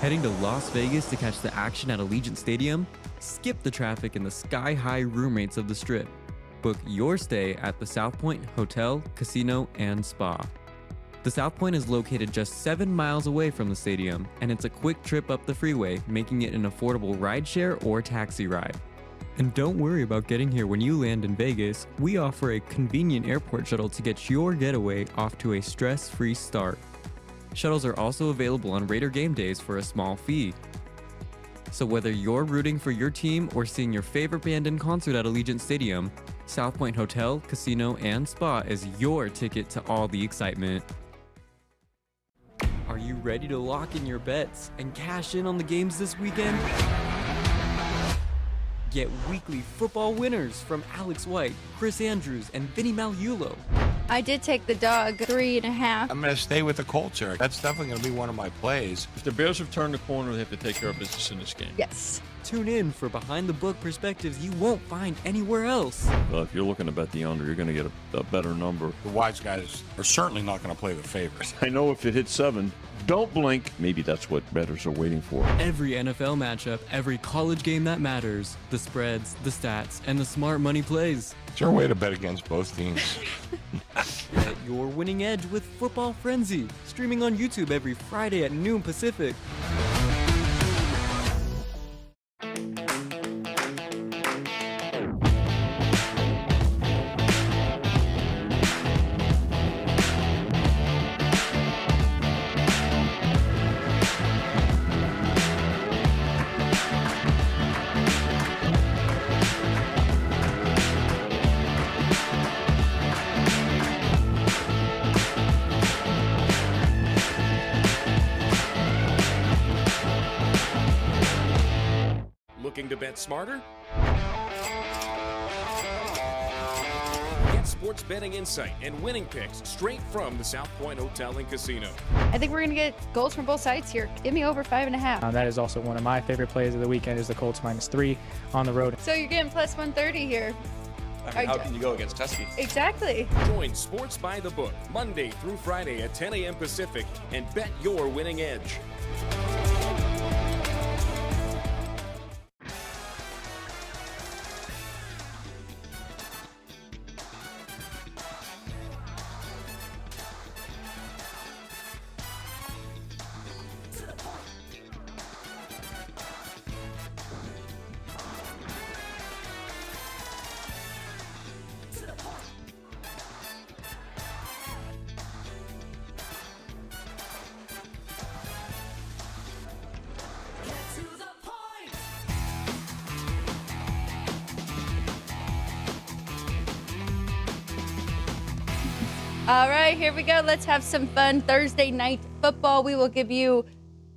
Heading to Las Vegas to catch the action at Allegiant Stadium? Skip the traffic and the sky-high room rates of the Strip. Book your stay at the South Point Hotel, Casino, and Spa. The South Point is located just 7 miles away from the stadium, and it's a quick trip up the freeway, making it an affordable rideshare or taxi ride. And don't worry about getting here when you land in Vegas. We offer a convenient airport shuttle to get your getaway off to a stress-free start. Shuttles are also available on Raider game days for a small fee. So whether you're rooting for your team or seeing your favorite band in concert at Allegiant Stadium, South Point Hotel, Casino, and Spa is your ticket to all the excitement. Are you ready to lock in your bets and cash in on the games this weekend? Get weekly football winners from Alex White, Chris Andrews, and Vinny Malulo. I did take the dog 3.5. I'm going to stay with the Colts here. That's definitely going to be one of my plays. If the Bears have turned the corner, they have to take care of business in this game. Yes. Tune in for behind-the-book perspectives you won't find anywhere else. Well, if you're looking to bet the under, you're going to get a better number. The wise guys are certainly not going to play the favorites. I know if it hits 7, don't blink. Maybe that's what bettors are waiting for. Every NFL matchup, every college game that matters, the spreads, the stats, and the smart money plays. Is there a way to bet against both teams? Get your winning edge with Football Frenzy, streaming on YouTube every Friday at noon Pacific. Looking to bet smarter? Get sports betting insight and winning picks straight from the South Point Hotel and Casino. I think we're going to get goals from both sides here. Give me over 5.5. That is also one of my favorite plays of the weekend is the Colts -3 on the road. So you're getting plus 130 here. I mean, how can you go against Tusky? Exactly. Join Sports by the Book Monday through Friday at 10 a.m. Pacific and bet your winning edge. All right, here we go. Let's have some fun Thursday night football. We will give you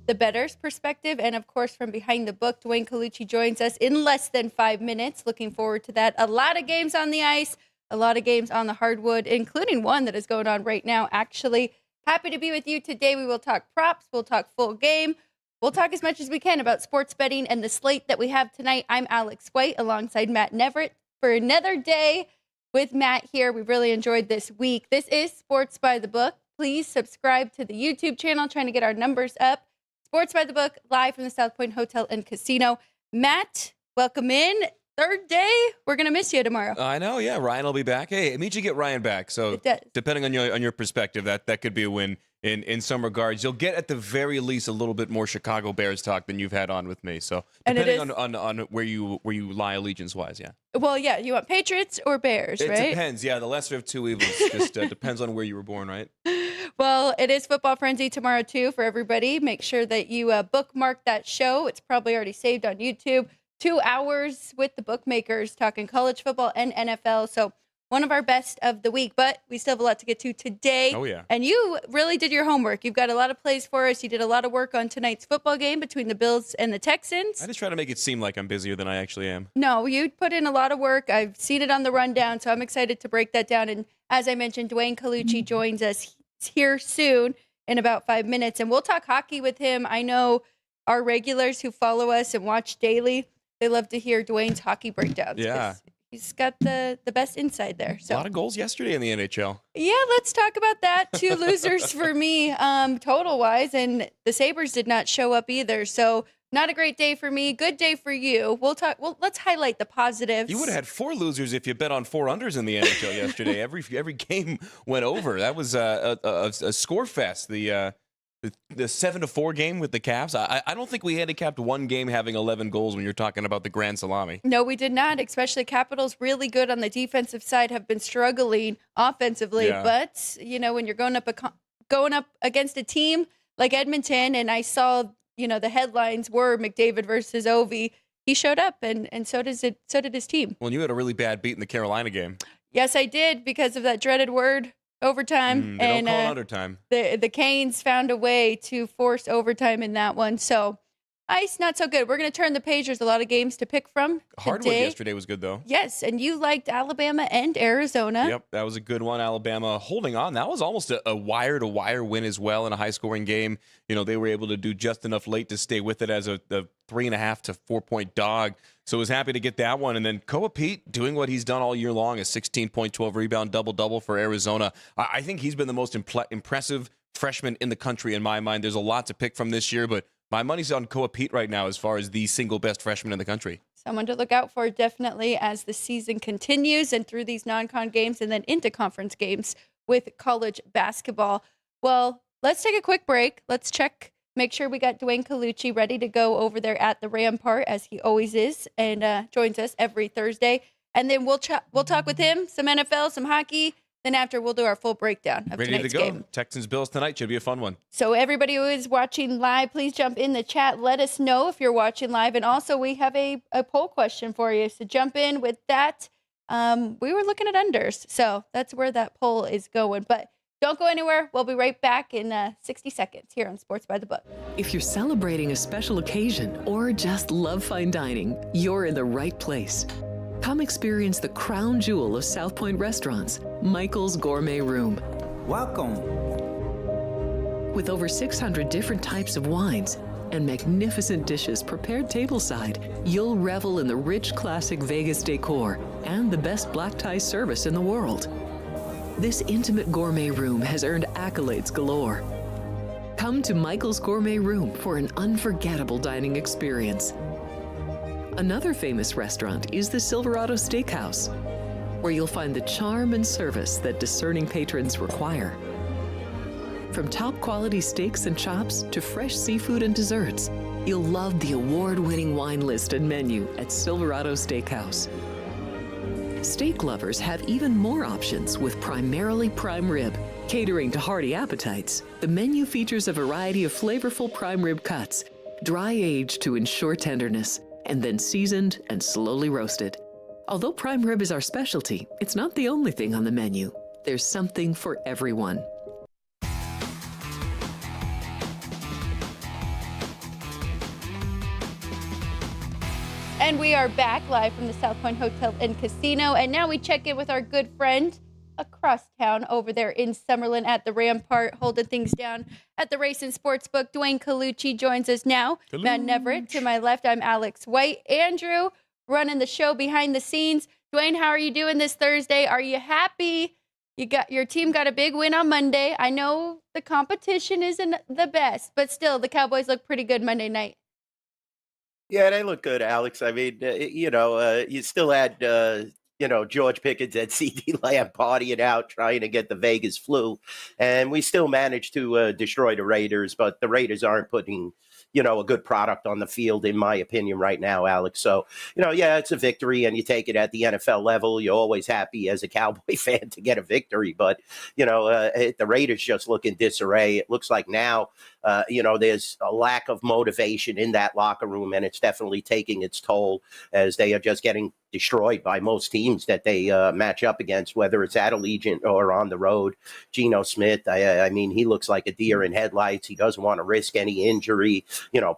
the bettor's perspective. And, of course, from behind the book, Dwayne Colucci joins us in less than 5 minutes. Looking forward to that. A lot of games on the ice, a lot of games on the hardwood, including one that is going on right now, actually. Happy to be with you today. We will talk props. We'll talk full game. We'll talk as much as we can about sports betting and the slate that we have tonight. I'm Alex White alongside Matt Neverett for another day with Matt here. We really enjoyed this week. This is Sports by the Book. Please subscribe to the YouTube channel, trying to get our numbers up. Sports by the Book, live from the South Point Hotel and Casino. Matt, welcome in. Third day. We're going to miss you tomorrow. I know, yeah. Ryan will be back. Hey, it means you get Ryan back. So It does. depending on your perspective, that could be a win in some regards. You'll get at the very least a little bit more Chicago Bears talk than you've had on with me. So And it depending is- on where you lie allegiance wise, yeah. Well, yeah, you want Patriots or Bears, It right? depends. Yeah, the lesser of two evils. Just depends on where you were born, right? Well, it is Football Frenzy tomorrow, too, for everybody. Make sure that you bookmark that show. It's probably already saved on YouTube. 2 hours with the bookmakers talking college football and NFL. So one of our best of the week, but we still have a lot to get to today. Oh, yeah. And you really did your homework. You've got a lot of plays for us. You did a lot of work on tonight's football game between the Bills and the Texans. I just try to make it seem like I'm busier than I actually am. No, you put in a lot of work. I've seen it on the rundown, so I'm excited to break that down. And as I mentioned, Dwayne Colucci joins us here soon in about 5 minutes, and we'll talk hockey with him. I know our regulars who follow us and watch daily, they love to hear Dwayne's hockey breakdowns. Yeah. He's got the best inside there. A So lot of goals yesterday in the NHL. yeah, let's talk about that. 2 losers for me, total wise, and the Sabres did not show up either. So not a great day for me. Good day for you. We'll talk. Well, let's highlight the positives. You would have had 4 losers if you bet on 4 unders in the NHL yesterday. Every game went over. That was a score fest. The 7-4 game with the Caps. I don't think we handicapped one game having 11 goals when you're talking about the Grand Salami. No, we did not. Especially Capitals, really good on the defensive side, have been struggling offensively. Yeah. But when you're going up against a team like Edmonton, and I saw the headlines were McDavid versus Ovi. He showed up, and so did his team. Well, you had a really bad beat in the Carolina game. Yes, I did, because of that dreaded word, overtime. They and don't call it undertime. The Canes found a way to force overtime in that one. So ice, not so good. We're going to turn the page. There's a lot of games to pick from Hardwood today. yesterday was good, though. Yes, and you liked Alabama and Arizona. Yep, that was a good one. Alabama holding on. That was almost a wire-to-wire win as well in a high-scoring game. They were able to do just enough late to stay with it as a 3.5 to 4-point dog. So I was happy to get that one. And then Koa Pete doing what he's done all year long, a 16-point, 12-rebound, double-double for Arizona. I think he's been the most impressive freshman in the country in my mind. There's a lot to pick from this year, but my money's on Koa Pete right now as far as the single best freshman in the country. Someone to look out for definitely as the season continues and through these non-con games and then into conference games with college basketball. Well, let's take a quick break. Let's make sure we got Dwayne Colucci ready to go over there at the Rampart, as he always is, and joins us every Thursday. And then we'll talk with him, some NFL, some hockey. Then after, we'll do our full breakdown of Ready tonight's to go. game. Texans Bills tonight should be a fun one. So everybody who is watching live, please jump in the chat. Let us know if you're watching live. And also, we have a poll question for you. So jump in with that. We were looking at unders. So that's where that poll is going. But don't go anywhere. We'll be right back in 60 seconds here on Sports by the Book. If you're celebrating a special occasion or just love fine dining, you're in the right place. Come experience the crown jewel of South Point restaurants, Michael's Gourmet Room. Welcome. With over 600 different types of wines and magnificent dishes prepared tableside, you'll revel in the rich classic Vegas decor and the best black tie service in the world. This intimate gourmet room has earned accolades galore. Come to Michael's Gourmet Room for an unforgettable dining experience. Another famous restaurant is the Silverado Steakhouse, where you'll find the charm and service that discerning patrons require. From top quality steaks and chops to fresh seafood and desserts, you'll love the award-winning wine list and menu at Silverado Steakhouse. Steak lovers have even more options with primarily prime rib. Catering to hearty appetites, the menu features a variety of flavorful prime rib cuts, dry-aged to ensure tenderness, and then seasoned and slowly roasted. Although prime rib is our specialty, it's not the only thing on the menu. There's something for everyone. And we are back live from the South Point Hotel and Casino. And now we check in with our good friend across town over there in Summerlin at the Rampart, holding things down at the Race and Sportsbook. Dwayne Colucci joins us now. Matt Neverett to my left. I'm Alex White. Andrew running the show behind the scenes. Dwayne, how are you doing this Thursday? Are you happy? Your team got a big win on Monday. I know the competition isn't the best, but still, the Cowboys look pretty good Monday night. Yeah, they look good, Alex. I mean, you still had, George Pickens and CD Lamb partying out, trying to get the Vegas flu. And we still managed to destroy the Raiders, but the Raiders aren't putting, a good product on the field, in my opinion, right now, Alex. So, yeah, it's a victory, and you take it at the NFL level. You're always happy as a Cowboy fan to get a victory. But, the Raiders just look in disarray. It looks like now, there's a lack of motivation in that locker room, and it's definitely taking its toll as they are just getting destroyed by most teams that they match up against, whether it's at Allegiant or on the road. Geno Smith, I mean, he looks like a deer in headlights. He doesn't want to risk any injury,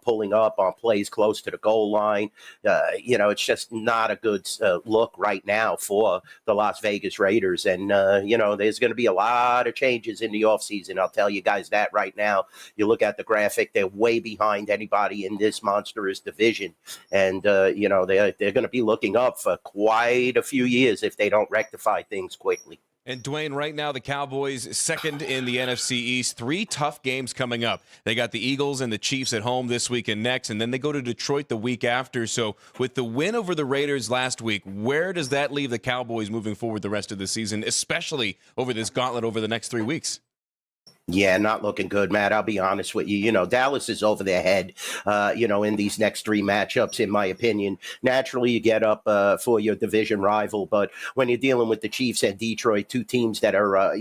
pulling up on plays close to the goal line. It's just not a good look right now for the Las Vegas Raiders. And, there's going to be a lot of changes in the offseason. I'll tell you guys that right now. You look at the graphic, they're way behind anybody in this monstrous division. And, they're going to be looking up for quite a few years if they don't rectify things quickly. And Dwayne, right now the Cowboys second in the NFC East. 3 tough games coming up. They got the Eagles and the Chiefs at home this week and next, and then they go to Detroit the week after. So with the win over the Raiders last week, where does that leave the Cowboys moving forward the rest of the season, especially over this gauntlet over the next 3 weeks? Yeah, not looking good, Matt. I'll be honest with you. Dallas is over their head, in these next 3 matchups, in my opinion. Naturally, you get up for your division rival, but when you're dealing with the Chiefs and Detroit, 2 teams that are,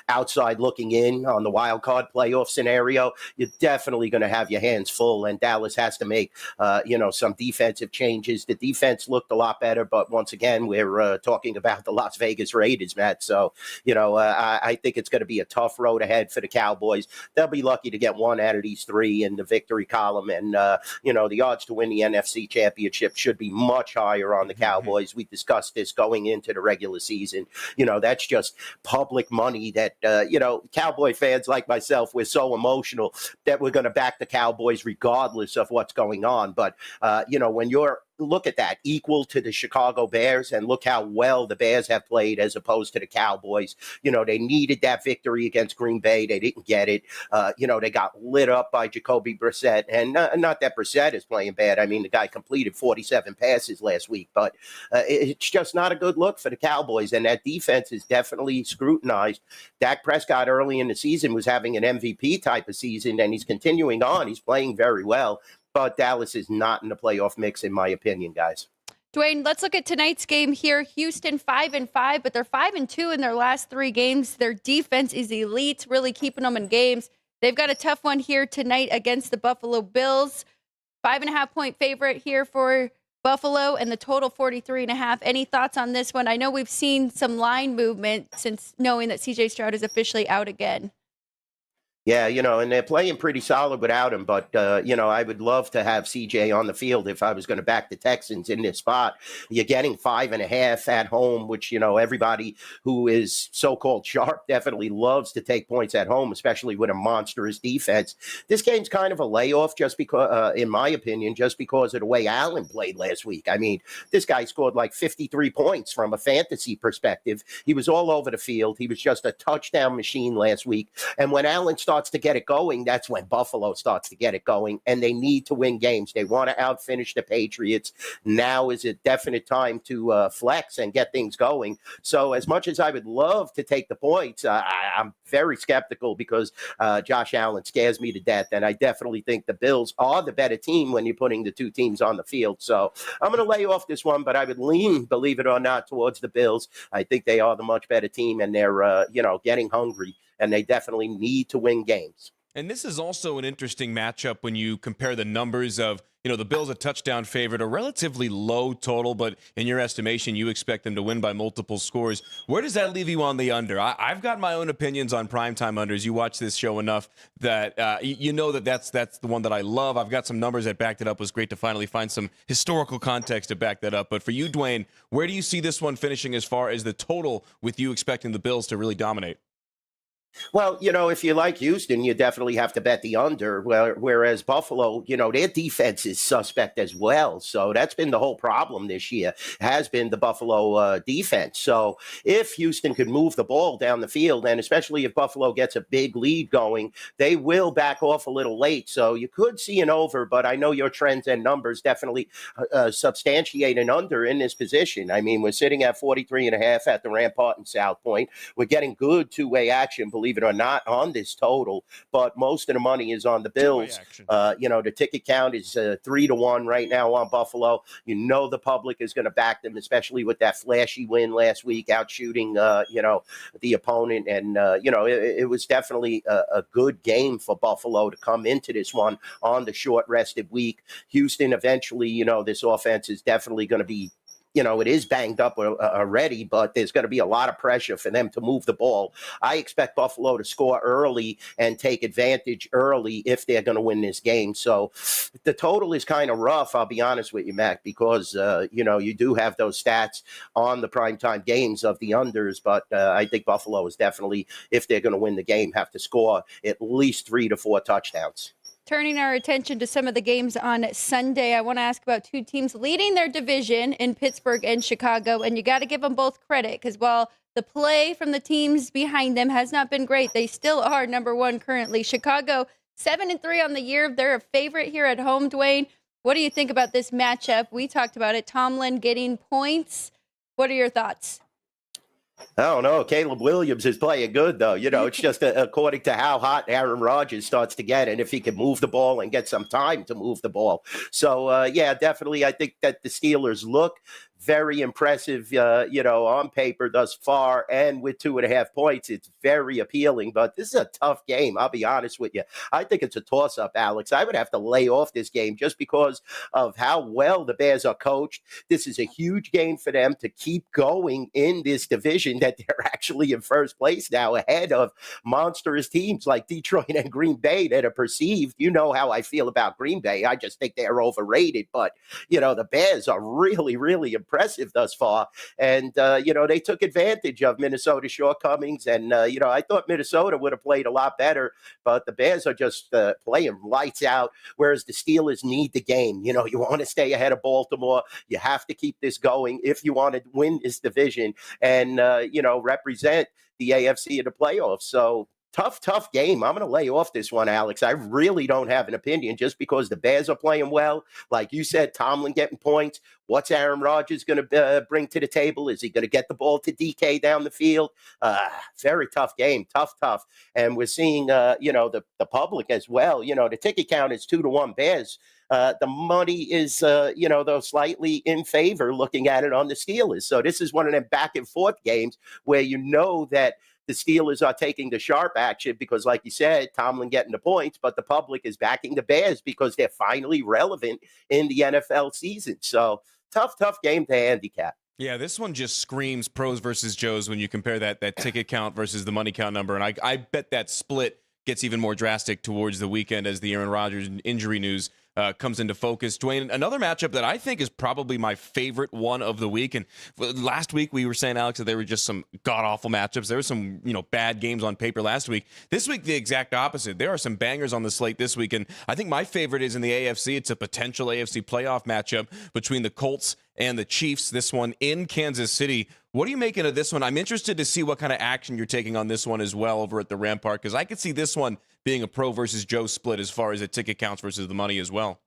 outside looking in on the wild card playoff scenario, you're definitely going to have your hands full, and Dallas has to make, some defensive changes. The defense looked a lot better, but once again, we're talking about the Las Vegas Raiders, Matt. So, I think it's going to be a tough road ahead for the Cowboys. They'll be lucky to get 1 out of these 3 in the victory column. And, the odds to win the NFC Championship should be much higher on the Cowboys. We discussed this going into the regular season. That's just public money that, Cowboy fans like myself, we're so emotional that we're going to back the Cowboys regardless of what's going on. But, when you're look at that, equal to the Chicago Bears, and look how well the Bears have played as opposed to the Cowboys. They needed that victory against Green Bay. They didn't get it. They got lit up by Jacoby Brissett, and not that Brissett is playing bad. I mean, the guy completed 47 passes last week, but it's just not a good look for the Cowboys, and that defense is definitely scrutinized. Dak Prescott early in the season was having an MVP type of season, and he's continuing on. He's playing very well. But Dallas is not in the playoff mix, in my opinion, guys. Dwayne, let's look at tonight's game here. Houston 5-5, but they're 5-2 in their last 3 games. Their defense is elite, really keeping them in games. They've got a tough one here tonight against the Buffalo Bills. 5.5-point favorite here for Buffalo, and the total 43.5. Any thoughts on this one? I know we've seen some line movement since knowing that C.J. Stroud is officially out again. Yeah, and they're playing pretty solid without him. But, I would love to have CJ on the field if I was going to back the Texans in this spot. You're getting 5.5 at home, which, everybody who is so-called sharp definitely loves to take points at home, especially with a monstrous defense. This game's kind of a layoff just because, in my opinion, just because of the way Allen played last week. I mean, this guy scored like 53 points from a fantasy perspective. He was all over the field. He was just a touchdown machine last week. And when Allen starts to get it going, that's when Buffalo starts to get it going, and they need to win games. They want to outfinish the Patriots. Now is a definite time to flex and get things going. So as much as I would love to take the points, I'm very skeptical because Josh Allen scares me to death, and I definitely think the Bills are the better team when you're putting the 2 teams on the field. So I'm going to lay off this one, but I would lean, believe it or not, towards the Bills. I think they are the much better team, and they're, getting hungry, and they definitely need to win games. And this is also an interesting matchup when you compare the numbers of, the Bills a touchdown favorite, a relatively low total, but in your estimation, you expect them to win by multiple scores. Where does that leave you on the under? I've got my own opinions on primetime unders. You watch this show enough that that's the one that I love. I've got some numbers that backed it up. It was great to finally find some historical context to back that up. But for you, Dwayne, where do you see this one finishing as far as the total, with you expecting the Bills to really dominate? Well, if you like Houston, you definitely have to bet the under, whereas Buffalo, their defense is suspect as well. So that's been the whole problem this year, has been the Buffalo defense. So if Houston could move the ball down the field, and especially if Buffalo gets a big lead going, they will back off a little late. So you could see an over, but I know your trends and numbers definitely substantiate an under in this position. I mean, we're sitting at 43.5 at the Rampart and South Point. We're getting good two-way action, believe it or not, on this total, but most of the money is on the Bills. The ticket count is 3-1 right now on Buffalo. The public is going to back them, especially with that flashy win last week, out shooting, the opponent. And, it was definitely a good game for Buffalo to come into this one on the short rested week. Houston eventually, this offense is definitely going to be, it is banged up already, but there's going to be a lot of pressure for them to move the ball. I expect Buffalo to score early and take advantage early if they're going to win this game. So the total is kind of rough, I'll be honest with you, Mac, because, you do have those stats on the primetime games of the unders, but I think Buffalo is definitely, if they're going to win the game, have to score at least 3 to 4 touchdowns. Turning our attention to some of the games on Sunday, I want to ask about two teams leading their division in Pittsburgh and Chicago. And you got to give them both credit because while the play from the teams behind them has not been great, they still are number one currently. Chicago 7-3 on the year. They're a favorite here at home, Dwayne. What do you think about this matchup? We talked about it. Tomlin getting points. What are your thoughts? I don't know. Caleb Williams is playing good, though. It's just according to how hot Aaron Rodgers starts to get and if he can move the ball and get some time to move the ball. So, yeah, definitely I think that the Steelers look very impressive, on paper thus far. And with 2.5 points, it's very appealing. But this is a tough game. I'll be honest with you. I think it's a toss-up, Alex. I would have to lay off this game just because of how well the Bears are coached. This is a huge game for them to keep going in this division that they're actually in first place now ahead of monstrous teams like Detroit and Green Bay that are perceived. You know how I feel about Green Bay. I just think they're overrated. But, the Bears are really, really impressive thus far. And, they took advantage of Minnesota's shortcomings. And, I thought Minnesota would have played a lot better, but the Bears are just playing lights out, whereas the Steelers need the game. You want to stay ahead of Baltimore. You have to keep this going if you want to win this division and, represent the AFC in the playoffs. So, tough game. I'm going to lay off this one, Alex. I really don't have an opinion just because the Bears are playing well. Like you said, Tomlin getting points. What's Aaron Rodgers going to bring to the table? Is he going to get the ball to DK down the field? Very tough game. Tough. And we're seeing, the public as well. The ticket count is 2-1 Bears. The money is, though slightly in favor looking at it on the Steelers. So this is one of them back and forth games where that the Steelers are taking the sharp action because, like you said, Tomlin getting the points, but the public is backing the Bears because they're finally relevant in the NFL season. So tough game to handicap. Yeah, this one just screams pros versus Joes when you compare that ticket count versus the money count number. And I bet that split gets even more drastic towards the weekend as the Aaron Rodgers injury news comes into focus. Dwayne, another matchup that I think is probably my favorite one of the week. And last week we were saying, Alex, that there were just some god-awful matchups. There were some, bad games on paper last week. This week, the exact opposite. There are some bangers on the slate this week. And I think my favorite is in the AFC. It's a potential AFC playoff matchup between the Colts and the Chiefs. This one in Kansas City. What are you making of this one? I'm interested to see what kind of action you're taking on this one as well over at the Rampart, because I could see this one being a pro versus Joe split as far as the ticket counts versus the money as well.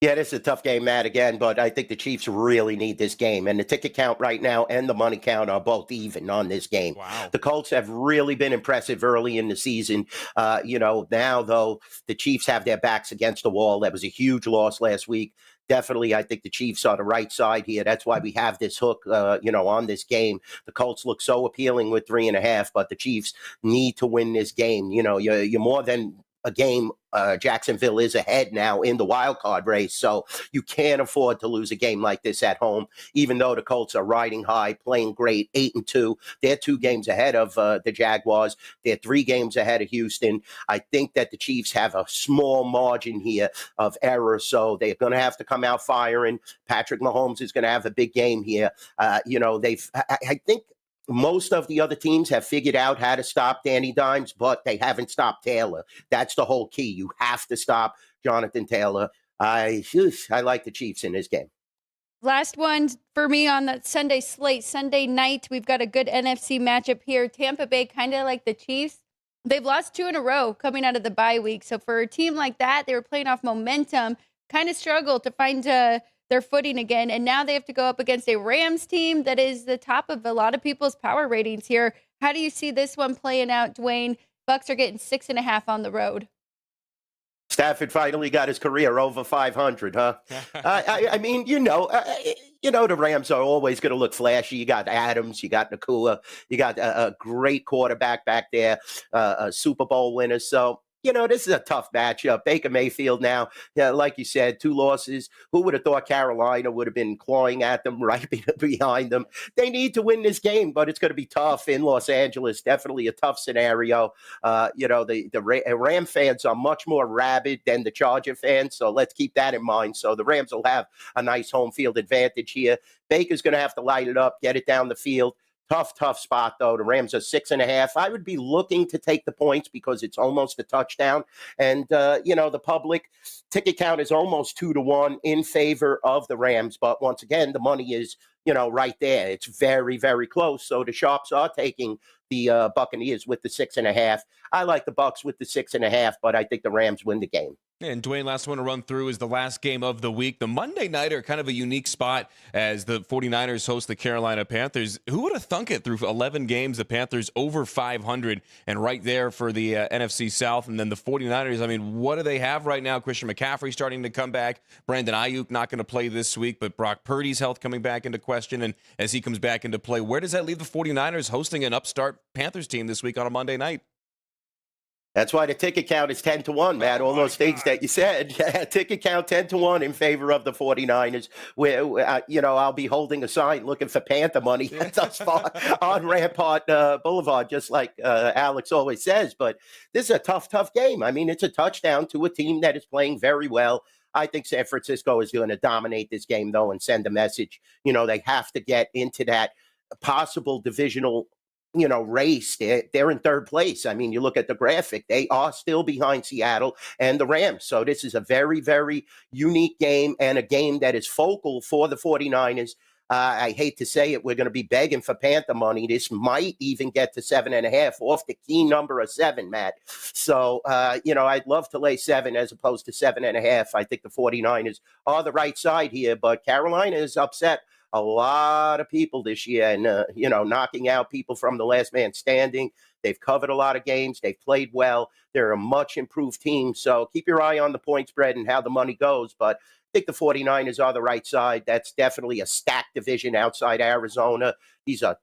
Yeah, this is a tough game, Matt, again, but I think the Chiefs really need this game. And the ticket count right now and the money count are both even on this game. Wow. The Colts have really been impressive early in the season. Now, though, the Chiefs have their backs against the wall. That was a huge loss last week. Definitely, I think the Chiefs are the right side here. That's why we have this hook, on this game. The Colts look so appealing with 3.5, but the Chiefs need to win this game. You're more than a game. Jacksonville is ahead now in the wild card race, so you can't afford to lose a game like this at home, even though the Colts are riding high, playing great, 8-2. They're 2 games ahead of the Jaguars. They're 3 games ahead of Houston. I think that the Chiefs have a small margin here of error, so they're going to have to come out firing. Patrick Mahomes is going to have a big game here. I think most of the other teams have figured out how to stop Danny Dimes, but they haven't stopped Taylor. That's the whole key. You have to stop Jonathan Taylor. I like the Chiefs in this game. Last one for me on that Sunday slate. Sunday night, we've got a good NFC matchup here. Tampa Bay, kind of like the Chiefs. They've lost 2 in a row coming out of the bye week. So for a team like that, they were playing off momentum, kind of struggled to find their footing again. And now they have to go up against a Rams team that is the top of a lot of people's power ratings here. How do you see this one playing out, Dwayne? Bucks are getting 6.5 on the road. Stafford finally got his career over 500, huh? The Rams are always going to look flashy. You got Adams, you got Nakua, you got a great quarterback back there, a Super Bowl winner. So, this is a tough matchup. Baker Mayfield now, like you said, 2 losses. Who would have thought Carolina would have been clawing at them right behind them? They need to win this game, but it's going to be tough in Los Angeles. Definitely a tough scenario. The Ram fans are much more rabid than the Charger fans, so let's keep that in mind. So the Rams will have a nice home field advantage here. Baker's going to have to light it up, get it down the field. Tough spot, though. The Rams are 6.5. I would be looking to take the points because it's almost a touchdown. And, the public ticket count is almost 2-1 in favor of the Rams. But once again, the money is, right there. It's very, very close. So the sharps are taking the Buccaneers with the 6.5. I like the Bucs with the 6.5, but I think the Rams win the game. And Dwayne, last one to run through is the last game of the week. The Monday Nighter, kind of a unique spot as the 49ers host the Carolina Panthers. Who would have thunk it through 11 games, the Panthers over 500 and right there for the NFC South. And then the 49ers, I mean, what do they have right now? Christian McCaffrey starting to come back. Brandon Ayuk not going to play this week, but Brock Purdy's health coming back into question. And as he comes back into play, where does that leave the 49ers hosting an upstart Panthers team this week on a Monday night? That's why the ticket count is 10-1, Matt. All those things that you said. Ticket count 10-1 in favor of the 49ers. Where I'll be holding a sign looking for Panther money thus far on Rampart Boulevard, just like Alex always says. But this is a tough game. I mean, it's a touchdown to a team that is playing very well. I think San Francisco is going to dominate this game, though, and send a message. They have to get into that possible divisional race. They're in third place. I mean, you look at the graphic, they are still behind Seattle and the Rams. So this is a very, very unique game and a game that is focal for the 49ers. I hate to say it, we're going to be begging for Panther money. This might even get to 7.5 off the key number of 7, Matt. So, I'd love to lay 7 as opposed to 7.5. I think the 49ers are the right side here, but Carolina is upset a lot of people this year and, knocking out people from the last man standing. They've covered a lot of games. They've played well. They're a much improved team. So keep your eye on the point spread and how the money goes. But I think the 49ers are the right side. That's definitely a stacked division outside Arizona. These are,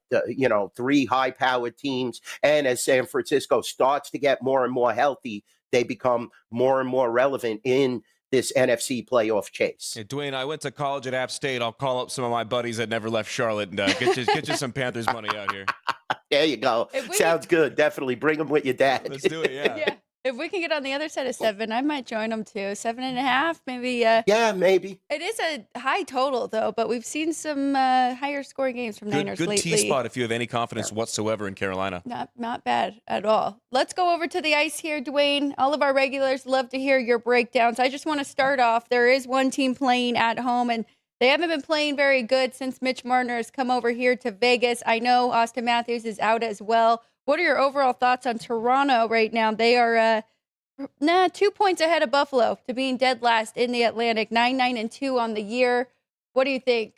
3 high-powered teams. And as San Francisco starts to get more and more healthy, they become more and more relevant in this NFC playoff chase. Hey, Dwayne, I went to college at App State. I'll call up some of my buddies that never left Charlotte and get you some Panthers money out here. There you go. Sounds good. Definitely bring them with your dad. Let's do it, yeah. If we can get on the other side of 7, I might join them too. 7.5, maybe. Yeah, maybe. It is a high total, though, but we've seen some higher scoring games from Niners lately. Good T-spot if you have any confidence whatsoever in Carolina. Not bad at all. Let's go over to the ice here, Dwayne. All of our regulars love to hear your breakdowns. I just want to start off. There is one team playing at home, and they haven't been playing very good since Mitch Marner has come over here to Vegas. I know Austin Matthews is out as well. What are your overall thoughts on Toronto right now? They are 2 points ahead of Buffalo to being dead last in the Atlantic, 9-2 on the year. What do you think?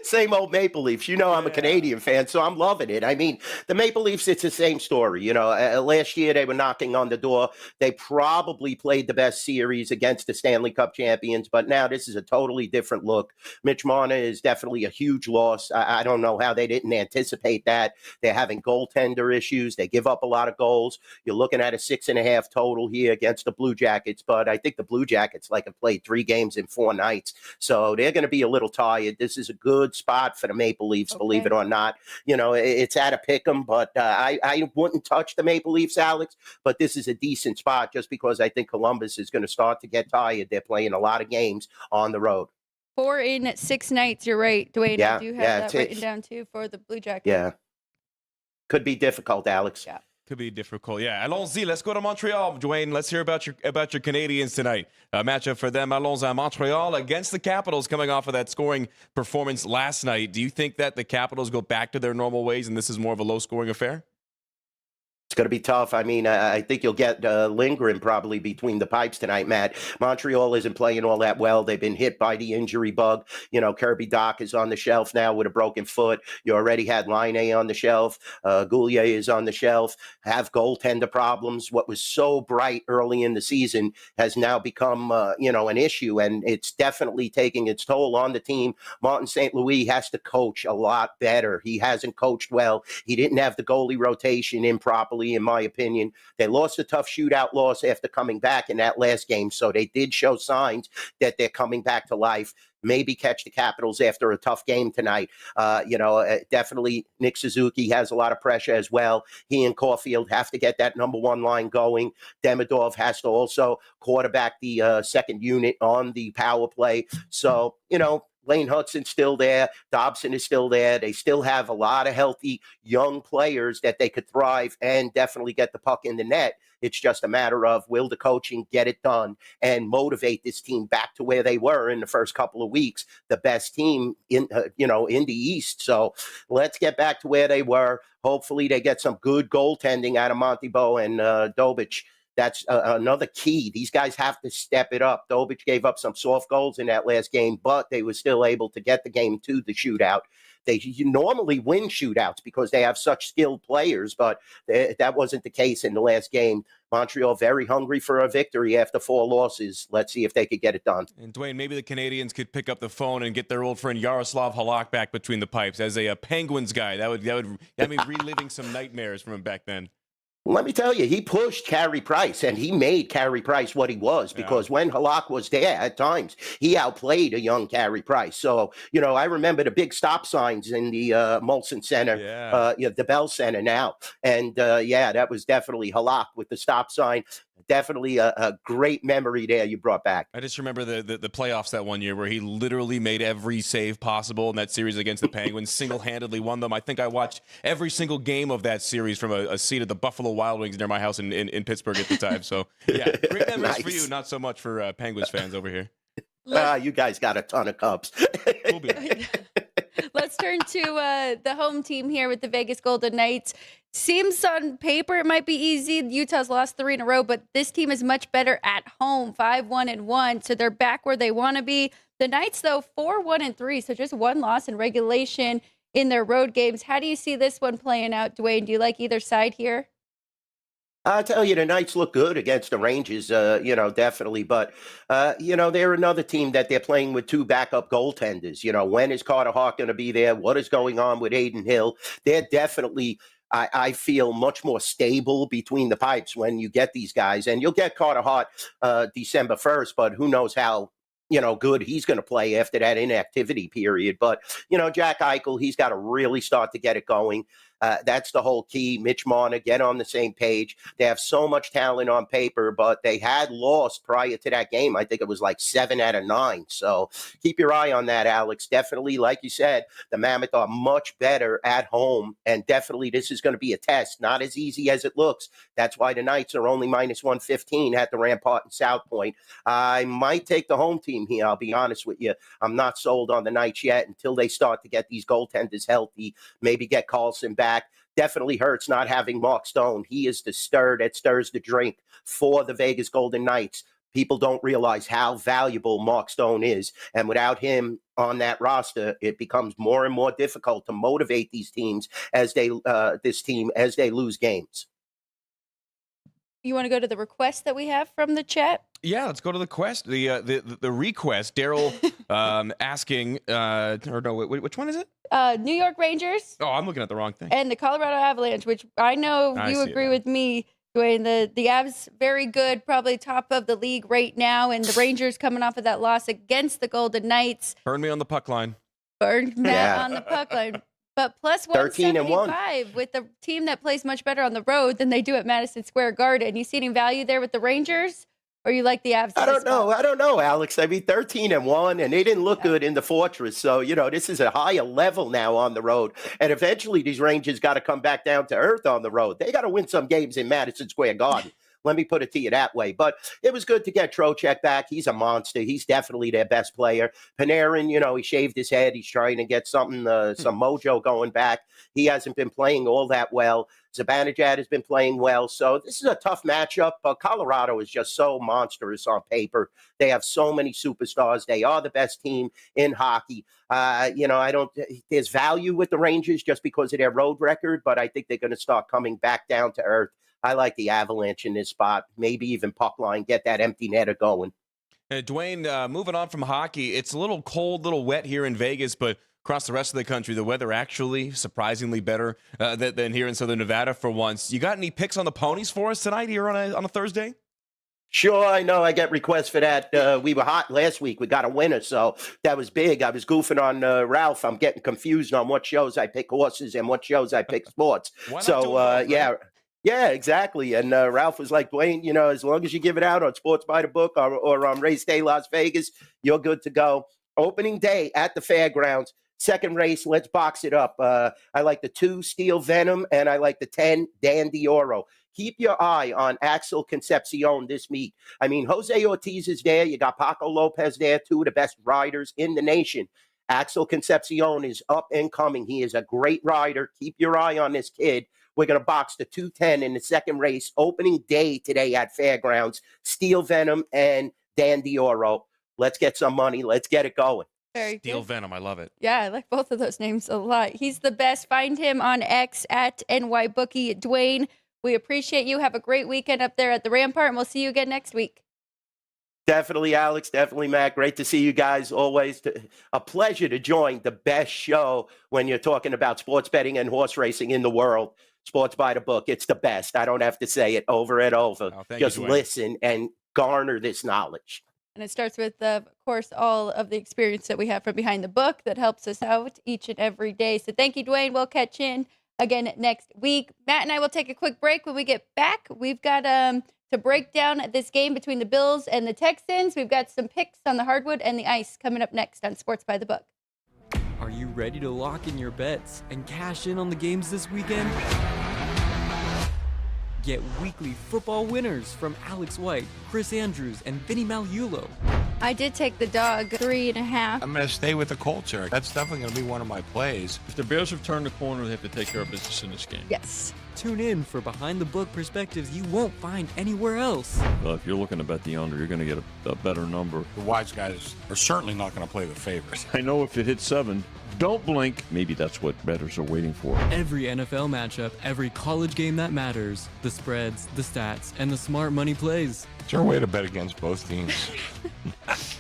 Same old Maple Leafs. I'm a Canadian fan, so I'm loving it. I mean, the Maple Leafs, it's the same story. Last year they were knocking on the door. They probably played the best series against the Stanley Cup champions, but now this is a totally different look. Mitch Marner is definitely a huge loss. I don't know how they didn't anticipate that. They're having goaltender issues. They give up a lot of goals. You're looking at a 6.5 total here against the Blue Jackets, but I think the Blue Jackets have played 3 games in 4 nights, so they're going to be a little tired. This is a good spot for the Maple Leafs, believe it or not. It's at a pick 'em, but I wouldn't touch the Maple Leafs, Alex, but this is a decent spot just because I think Columbus is going to start to get tired. They're playing a lot of games on the road. 4 in 6 nights. You're right, Dwayne. Yeah, I do have that written down, too, for the Blue Jackets. Yeah. Could be difficult, Alex. Yeah. Could be difficult. Yeah. Allons-y. Let's go to Montreal, Dwayne. Let's hear about your Canadians tonight. A matchup for them. Allons-y Montreal against the Capitals coming off of that scoring performance last night. Do you think that the Capitals go back to their normal ways and this is more of a low-scoring affair? It's going to be tough. I mean, I think you'll get lingering probably between the pipes tonight, Matt. Montreal isn't playing all that well. They've been hit by the injury bug. Kirby Dach is on the shelf now with a broken foot. You already had Line on the shelf. Goulier is on the shelf. Have goaltender problems. What was so bright early in the season has now become, an issue, and it's definitely taking its toll on the team. Martin St. Louis has to coach a lot better. He hasn't coached well. He didn't have the goalie rotation in properly, in my opinion. They lost a tough shootout loss after coming back in that last game, so they did show signs that they're coming back to life. Maybe catch the Capitals after a tough game tonight. Definitely Nick Suzuki has a lot of pressure as well. He and Caulfield have to get that number 1 line going. Demidov has to also quarterback the second unit on the power play. So, Lane Hudson's still there. Dobson is still there. They still have a lot of healthy young players that they could thrive and definitely get the puck in the net. It's just a matter of will the coaching get it done and motivate this team back to where they were in the first couple of weeks, the best team in in the East. So let's get back to where they were. Hopefully they get some good goaltending out of Montybo and Dobich. That's another key. These guys have to step it up. Dobich gave up some soft goals in that last game, but they were still able to get the game to the shootout. They normally win shootouts because they have such skilled players, but that wasn't the case in the last game. Montreal very hungry for a victory after 4 losses. Let's see if they could get it done. And Dwayne, maybe the Canadians could pick up the phone and get their old friend Yaroslav Halak back between the pipes as a Penguins guy. That would have me reliving some nightmares from him back then. Let me tell you, he pushed Carey Price, and he made Carey Price what he was, because when Halak was there at times, he outplayed a young Carey Price. So, I remember the big stop signs in the Molson Center, the Bell Center now. And, that was definitely Halak with the stop sign. Definitely a great memory there you brought back. I just remember the playoffs that one year where he literally made every save possible in that series against the Penguins, single-handedly won them. I think I watched every single game of that series from a seat at the Buffalo Wild Wings near my house in Pittsburgh at the time. So, yeah, great memories for you, not so much for Penguins fans over here. You guys got a ton of cups. We'll be back. Let's turn to the home team here with the Vegas Golden Knights. Seems on paper it might be easy. Utah's lost 3 in a row, but this team is much better at home, 5-1-1. So they're back where they want to be. The Knights, though, 4-1-3, so just 1 loss in regulation in their road games. How do you see this one playing out, Dwayne? Do you like either side here? I'll tell you, the Knights look good against the Rangers, definitely. But, they're another team that they're playing with 2 backup goaltenders. When is Carter Hart going to be there? What is going on with Aiden Hill? They're definitely, I feel, much more stable between the pipes when you get these guys. And you'll get Carter Hart December 1st, but who knows how good he's going to play after that inactivity period. But, Jack Eichel, he's got to really start to get it going. That's the whole key. Mitch Marner, get on the same page. They have so much talent on paper, but they had lost prior to that game. I think it was like 7 out of 9. So keep your eye on that, Alex. Definitely, like you said, the Mammoth are much better at home, and definitely this is going to be a test. Not as easy as it looks. That's why the Knights are only -115 at the Rampart and South Point. I might take the home team here. I'll be honest with you. I'm not sold on the Knights yet until they start to get these goaltenders healthy, maybe get Carlson back. Definitely hurts not having Mark Stone. He is the stir that stirs the drink for the Vegas Golden Knights. People don't realize how valuable Mark Stone is. And without him on that roster, it becomes more and more difficult to motivate these teams as they lose games. You want to go to the request that we have from the chat? Yeah, let's go to the quest. The request. Daryl asking, or no, which one is it? New York Rangers. Oh, I'm looking at the wrong thing. And the Colorado Avalanche, which I know you agree with me, Dwayne. The Avs, very good, probably top of the league right now. And the Rangers coming off of that loss against the Golden Knights. Burn me on the puck line. Burned Matt on the puck line. But plus 175 with the team that plays much better on the road than they do at Madison Square Garden. You see any value there with the Rangers? Or you like the Avs? I don't know, Alex. I mean, 13-1, and they didn't look good in the Fortress. So, this is a higher level now on the road. And eventually these Rangers got to come back down to earth on the road. They got to win some games in Madison Square Garden. Let me put it to you that way. But it was good to get Trocheck back. He's a monster. He's definitely their best player. Panarin, he shaved his head. He's trying to get something, some mojo going back. He hasn't been playing all that well. Zibanejad has been playing well. So this is a tough matchup. But Colorado is just so monstrous on paper. They have so many superstars. They are the best team in hockey. There's value with the Rangers just because of their road record, but I think they're going to start coming back down to earth. I like the Avalanche in this spot, maybe even puck line, get that empty netter going. Dwayne, moving on from hockey, it's a little cold, little wet here in Vegas, but across the rest of the country, the weather actually surprisingly better than here in Southern Nevada for once. You got any picks on the ponies for us tonight here on a Thursday? Sure, I know. I get requests for that. We were hot last week. We got a winner, so that was big. I was goofing on Ralph. I'm getting confused on what shows I pick horses and what shows I pick sports. Yeah, exactly. And Ralph was like, Dwayne, as long as you give it out on Sports by the Book or on Race Day Las Vegas, you're good to go. Opening day at the fairgrounds. Second race, let's box it up. I like the 2 Steel Venom, and I like the 10 Dandy Oro. Keep your eye on Axel Concepcion this meet. I mean, Jose Ortiz is there. You got Paco Lopez there, 2 of the best riders in the nation. Axel Concepcion is up and coming. He is a great rider. Keep your eye on this kid. We're going to box the 210 in the second race. Opening day today at Fairgrounds. Steel Venom and Dandy Oro. Let's get some money. Let's get it going. Very Steel good. Venom. I love it. Yeah, I like both of those names a lot. He's the best. Find him on X at NYBookie. Dwayne, we appreciate you. Have a great weekend up there at the Rampart, and we'll see you again next week. Definitely, Alex. Definitely, Matt. Great to see you guys. Always a pleasure to join the best show when you're talking about sports betting and horse racing in the world. Sports by the Book. It's the best. I don't have to say it over and over. Just listen and garner this knowledge. And it starts with, of course, all of the experience that we have from behind the book that helps us out each and every day. So thank you, Dwayne. We'll catch you in again next week. Matt and I will take a quick break. When we get back, we've got to break down this game between the Bills and the Texans. We've got some picks on the hardwood and the ice coming up next on Sports by the Book. Are you ready to lock in your bets and cash in on the games this weekend? Get weekly football winners from Alex White, Chris Andrews, and Vinny Malulo. I did take the dog 3.5. I'm going to stay with the Colts, Eric. That's definitely going to be one of my plays. If the Bears have turned the corner, they have to take care of business in this game. Yes. Tune in for behind-the-book perspectives you won't find anywhere else. Well, if you're looking to bet the under, you're going to get a better number. The wise guys are certainly not going to play the favorites. I know if it hits 7, don't blink. Maybe that's what bettors are waiting for. Every NFL matchup, every college game that matters, the spreads, the stats, and the smart money plays. Is there a way to bet against both teams?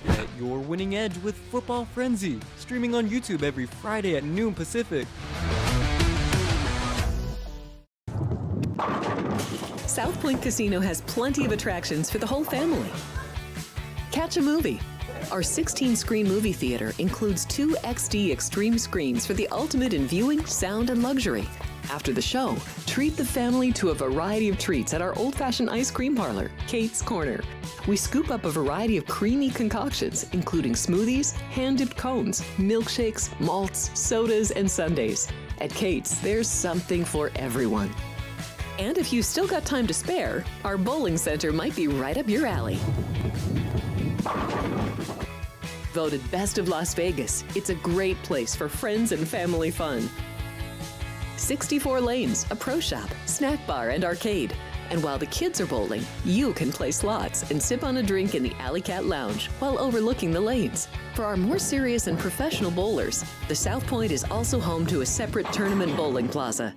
Get your winning edge with Football Frenzy, streaming on YouTube every Friday at noon Pacific. South Point Casino has plenty of attractions for the whole family. Catch a movie. Our 16-screen movie theater includes 2 XD Extreme screens for the ultimate in viewing, sound, and luxury. After the show, treat the family to a variety of treats at our old-fashioned ice cream parlor, Kate's Corner. We scoop up a variety of creamy concoctions, including smoothies, hand-dipped cones, milkshakes, malts, sodas, and sundaes. At Kate's, there's something for everyone. And if you've still got time to spare, our bowling center might be right up your alley. Voted Best of Las Vegas, it's a great place for friends and family fun. 64 lanes, a pro shop, snack bar, and arcade. And while the kids are bowling, you can play slots and sip on a drink in the Alley Cat Lounge while overlooking the lanes. For our more serious and professional bowlers, the South Point is also home to a separate tournament bowling plaza.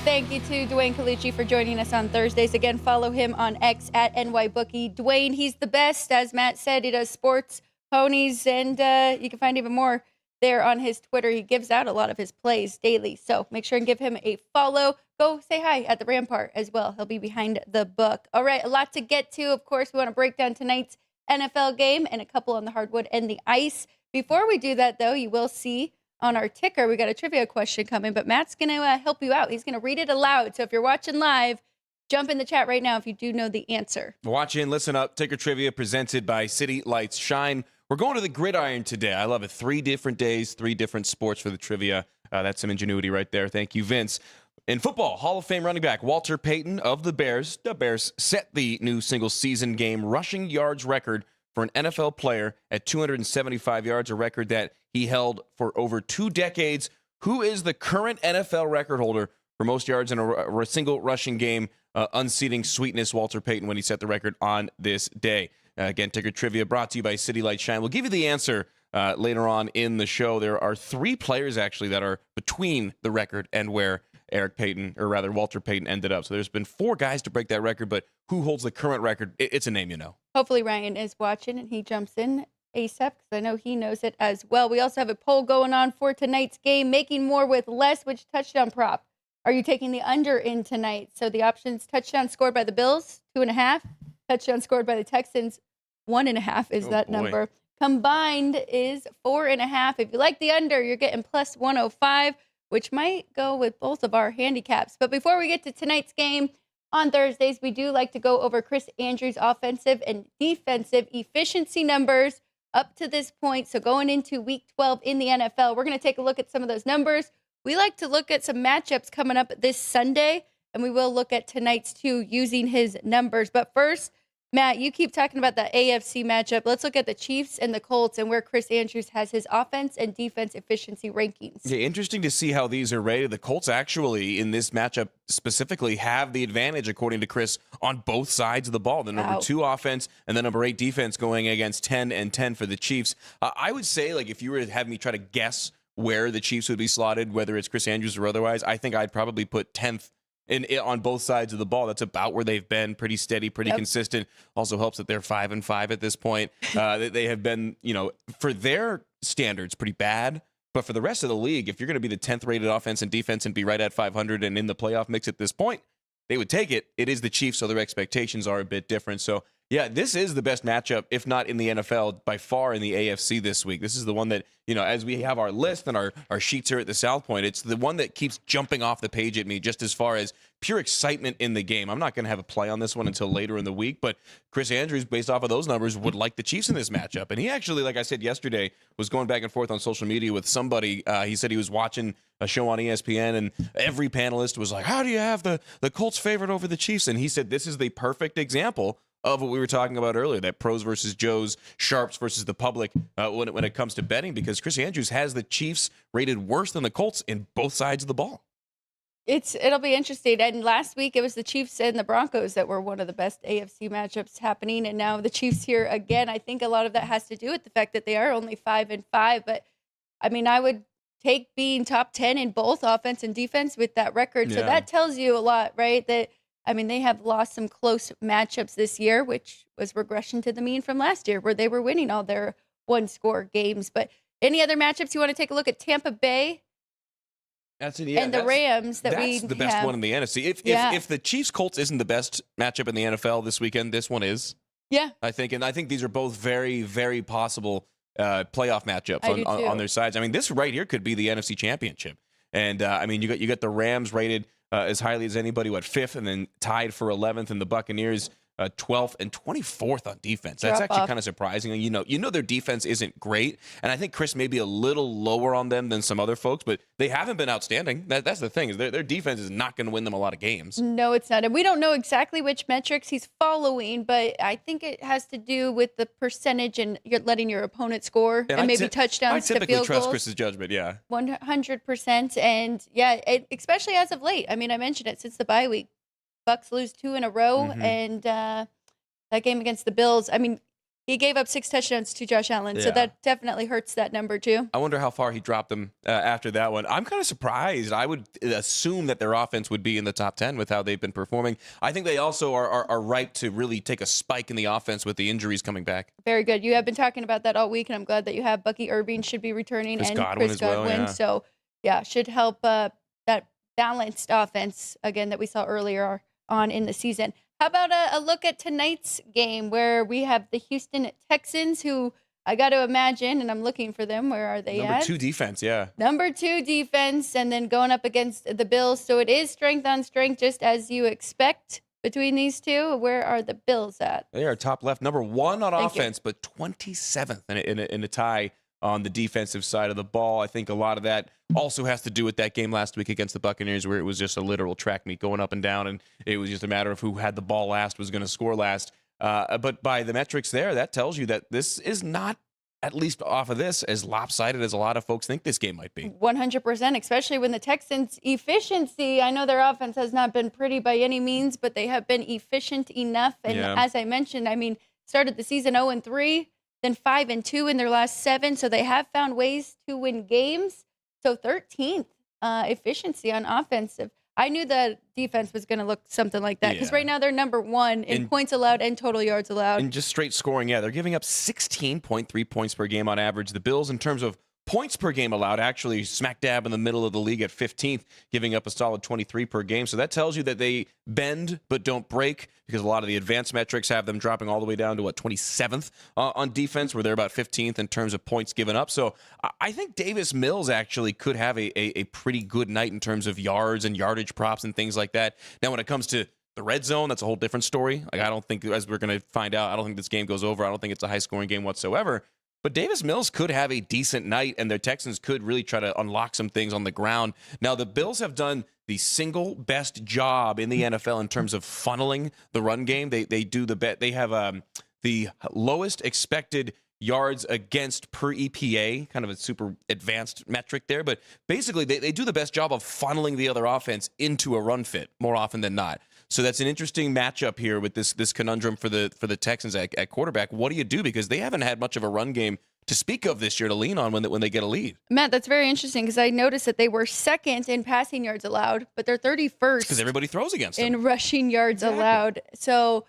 Thank you to Dwayne Colucci for joining us on Thursdays. Again, follow him on X at NYBookie. Dwayne, he's the best. As Matt said, he does sports, ponies, and you can find even more there on his Twitter. He gives out a lot of his plays daily, so make sure and give him a follow. Go say hi at the Rampart as well. He'll be behind the book. All right, a lot to get to. Of course, we want to break down tonight's NFL game and a couple on the hardwood and the ice. Before we do that, though, you will see on our ticker, we got a trivia question coming, but Matt's going to help you out. He's going to read it aloud. So if you're watching live, jump in the chat right now if you do know the answer. Watch in, listen up. Ticker trivia presented by City Lights Shine. We're going to the gridiron today. I love it. 3 different days, 3 different sports for the trivia. That's some ingenuity right there. Thank you, Vince. In football, Hall of Fame running back Walter Payton of the Bears set the new single-season game rushing yards record for an NFL player at 275 yards, a record that he held for over 2 decades. Who is the current NFL record holder for most yards in a single rushing game, unseating Sweetness Walter Payton when he set the record on this day? Again, ticker trivia brought to you by City Light Shine. We'll give you the answer later on in the show. There are 3 players, actually, that are between the record and where Walter Payton ended up. So there's been 4 guys to break that record, but who holds the current record? It's a name you know. Hopefully Ryan is watching and he jumps in ASAP because I know he knows it as well. We also have a poll going on for tonight's game, making more with less. Which touchdown prop are you taking the under in tonight? So the options: touchdown scored by the Bills, 2.5. Touchdown scored by the Texans, 1.5 is that number. Combined is 4.5. If you like the under, you're getting plus 105, which might go with both of our handicaps. But before we get to tonight's game, on Thursdays, we do like to go over Chris Andrews' offensive and defensive efficiency numbers up to this point. So going into week 12 in the NFL, we're going to take a look at some of those numbers. We like to look at some matchups coming up this Sunday, and we will look at tonight's too using his numbers. But first, Matt, you keep talking about the AFC matchup. Let's look at the Chiefs and the Colts and where Chris Andrews has his offense and defense efficiency rankings. Yeah, interesting to see how these are rated. The Colts actually, in this matchup specifically, have the advantage, according to Chris, on both sides of the ball. The number 2 offense and the number 8 defense going against 10 and 10 for the Chiefs. I would say, like, if you were to have me try to guess where the Chiefs would be slotted, whether it's Chris Andrews or otherwise, I think I'd probably put 10th on both sides of the ball. That's about where they've been, pretty steady, pretty consistent. Also helps that they're 5-5 at this point. They have been, for their standards, pretty bad. But for the rest of the league, if you're going to be the 10th rated offense and defense and be right at 500 and in the playoff mix at this point, they would take it. It is the Chiefs, so their expectations are a bit different. So, yeah, this is the best matchup, if not in the NFL, by far in the AFC this week. This is the one that, as we have our list and our sheets here at the South Point, it's the one that keeps jumping off the page at me just as far as pure excitement in the game. I'm not going to have a play on this one until later in the week, but Chris Andrews, based off of those numbers, would like the Chiefs in this matchup. And he actually, like I said yesterday, was going back and forth on social media with somebody. He said he was watching a show on ESPN, and every panelist was like, how do you have the Colts favored over the Chiefs? And he said this is the perfect example of what we were talking about earlier, that pros versus Joes, sharps versus the public when it comes to betting, because Chris Andrews has the Chiefs rated worse than the Colts in both sides of the ball. It'll be interesting. And last week, it was the Chiefs and the Broncos that were one of the best AFC matchups happening. And now the Chiefs here again. I think a lot of that has to do with the fact that they are only 5-5. But, I mean, I would take being top 10 in both offense and defense with that record. Yeah. So that tells you a lot, right? That, I mean, they have lost some close matchups this year, which was regression to the mean from last year, where they were winning all their one-score games. But any other matchups you want to take a look at? Tampa Bay and the Rams that's the best one in the NFC. If the Chiefs-Colts isn't the best matchup in the NFL this weekend, this one is. Yeah. I think these are both very, very possible playoff matchups on their sides. I mean, this right here could be the NFC Championship. And, I mean, you got the Rams rated as highly as anybody, 5th, and then tied for 11th, and the Buccaneers 12th and 24th on defense. That's actually kind of surprising. You know their defense isn't great, and I think Chris may be a little lower on them than some other folks, but they haven't been outstanding. That's the thing, is their defense is not going to win them a lot of games. No, it's not. And we don't know exactly which metrics he's following, but I think it has to do with the percentage and you're letting your opponent score and maybe touchdowns to field goals. I typically trust Chris's judgment, yeah. 100%. And, yeah, especially as of late. I mean, I mentioned it since the bye week. Bucks lose 2 in a row, and that game against the Bills, I mean, he gave up 6 touchdowns to Josh Allen, so that definitely hurts that number too. I wonder how far he dropped them after that one. I'm kind of surprised. I would assume that their offense would be in the top 10 with how they've been performing. I think they also are ripe to really take a spike in the offense with the injuries coming back. Very good. You have been talking about that all week, and I'm glad that you have Bucky Irving should be returning and Chris Godwin. Well, so, yeah, should help that balanced offense, again, that we saw earlier on in the season. How about a look at tonight's game where we have the Houston Texans, who I got to imagine, and I'm looking for them. Where are they at? Number 2 defense, yeah. Number 2 defense, and then going up against the Bills. So it is strength on strength, just as you expect between these two. Where are the Bills at? They are top left, number 1 on offense, but 27th in a tie on the defensive side of the ball. I think a lot of that also has to do with that game last week against the Buccaneers, where it was just a literal track meet going up and down, and it was just a matter of who had the ball last was going to score last. But by the metrics there, that tells you that this is not, at least off of this, as lopsided as a lot of folks think this game might be. 100%, especially when the Texans' efficiency, I know their offense has not been pretty by any means, but they have been efficient enough. And as I mentioned, I mean, started the season 0-3, then 5-2 in their last 7. So they have found ways to win games. So 13th efficiency on offensive. I knew the defense was going to look something like that, because right now they're number 1 in points allowed and total yards allowed. And just straight scoring, they're giving up 16.3 points per game on average. The Bills, in terms of points per game allowed, actually smack dab in the middle of the league at 15th, giving up a solid 23 per game. So that tells you that they bend but don't break, because a lot of the advanced metrics have them dropping all the way down to 27th on defense, where they're about 15th in terms of points given up. So I think Davis Mills actually could have a pretty good night in terms of yards and yardage props and things like that. Now, when it comes to The red zone, that's a whole different story. Like, I don't think, as we're going to find out, I don't think this game goes over. I don't think it's a high-scoring game whatsoever. But Davis Mills could have a decent night, and the Texans could really try to unlock some things on the ground. Now, the Bills have done the single best job in the NFL in terms of funneling the run game. They do the bet. They have the lowest expected yards against per EPA, kind of a super advanced metric there. But basically, they do the best job of funneling the other offense into a run fit more often than not. So that's an interesting matchup here with this conundrum for the Texans at quarterback. What do you do? Because they haven't had much of a run game to speak of this year to lean on when they get a lead. Matt, that's very interesting because I noticed that they were second in passing yards allowed, but they're 31st because everybody throws against them in rushing yards allowed. So,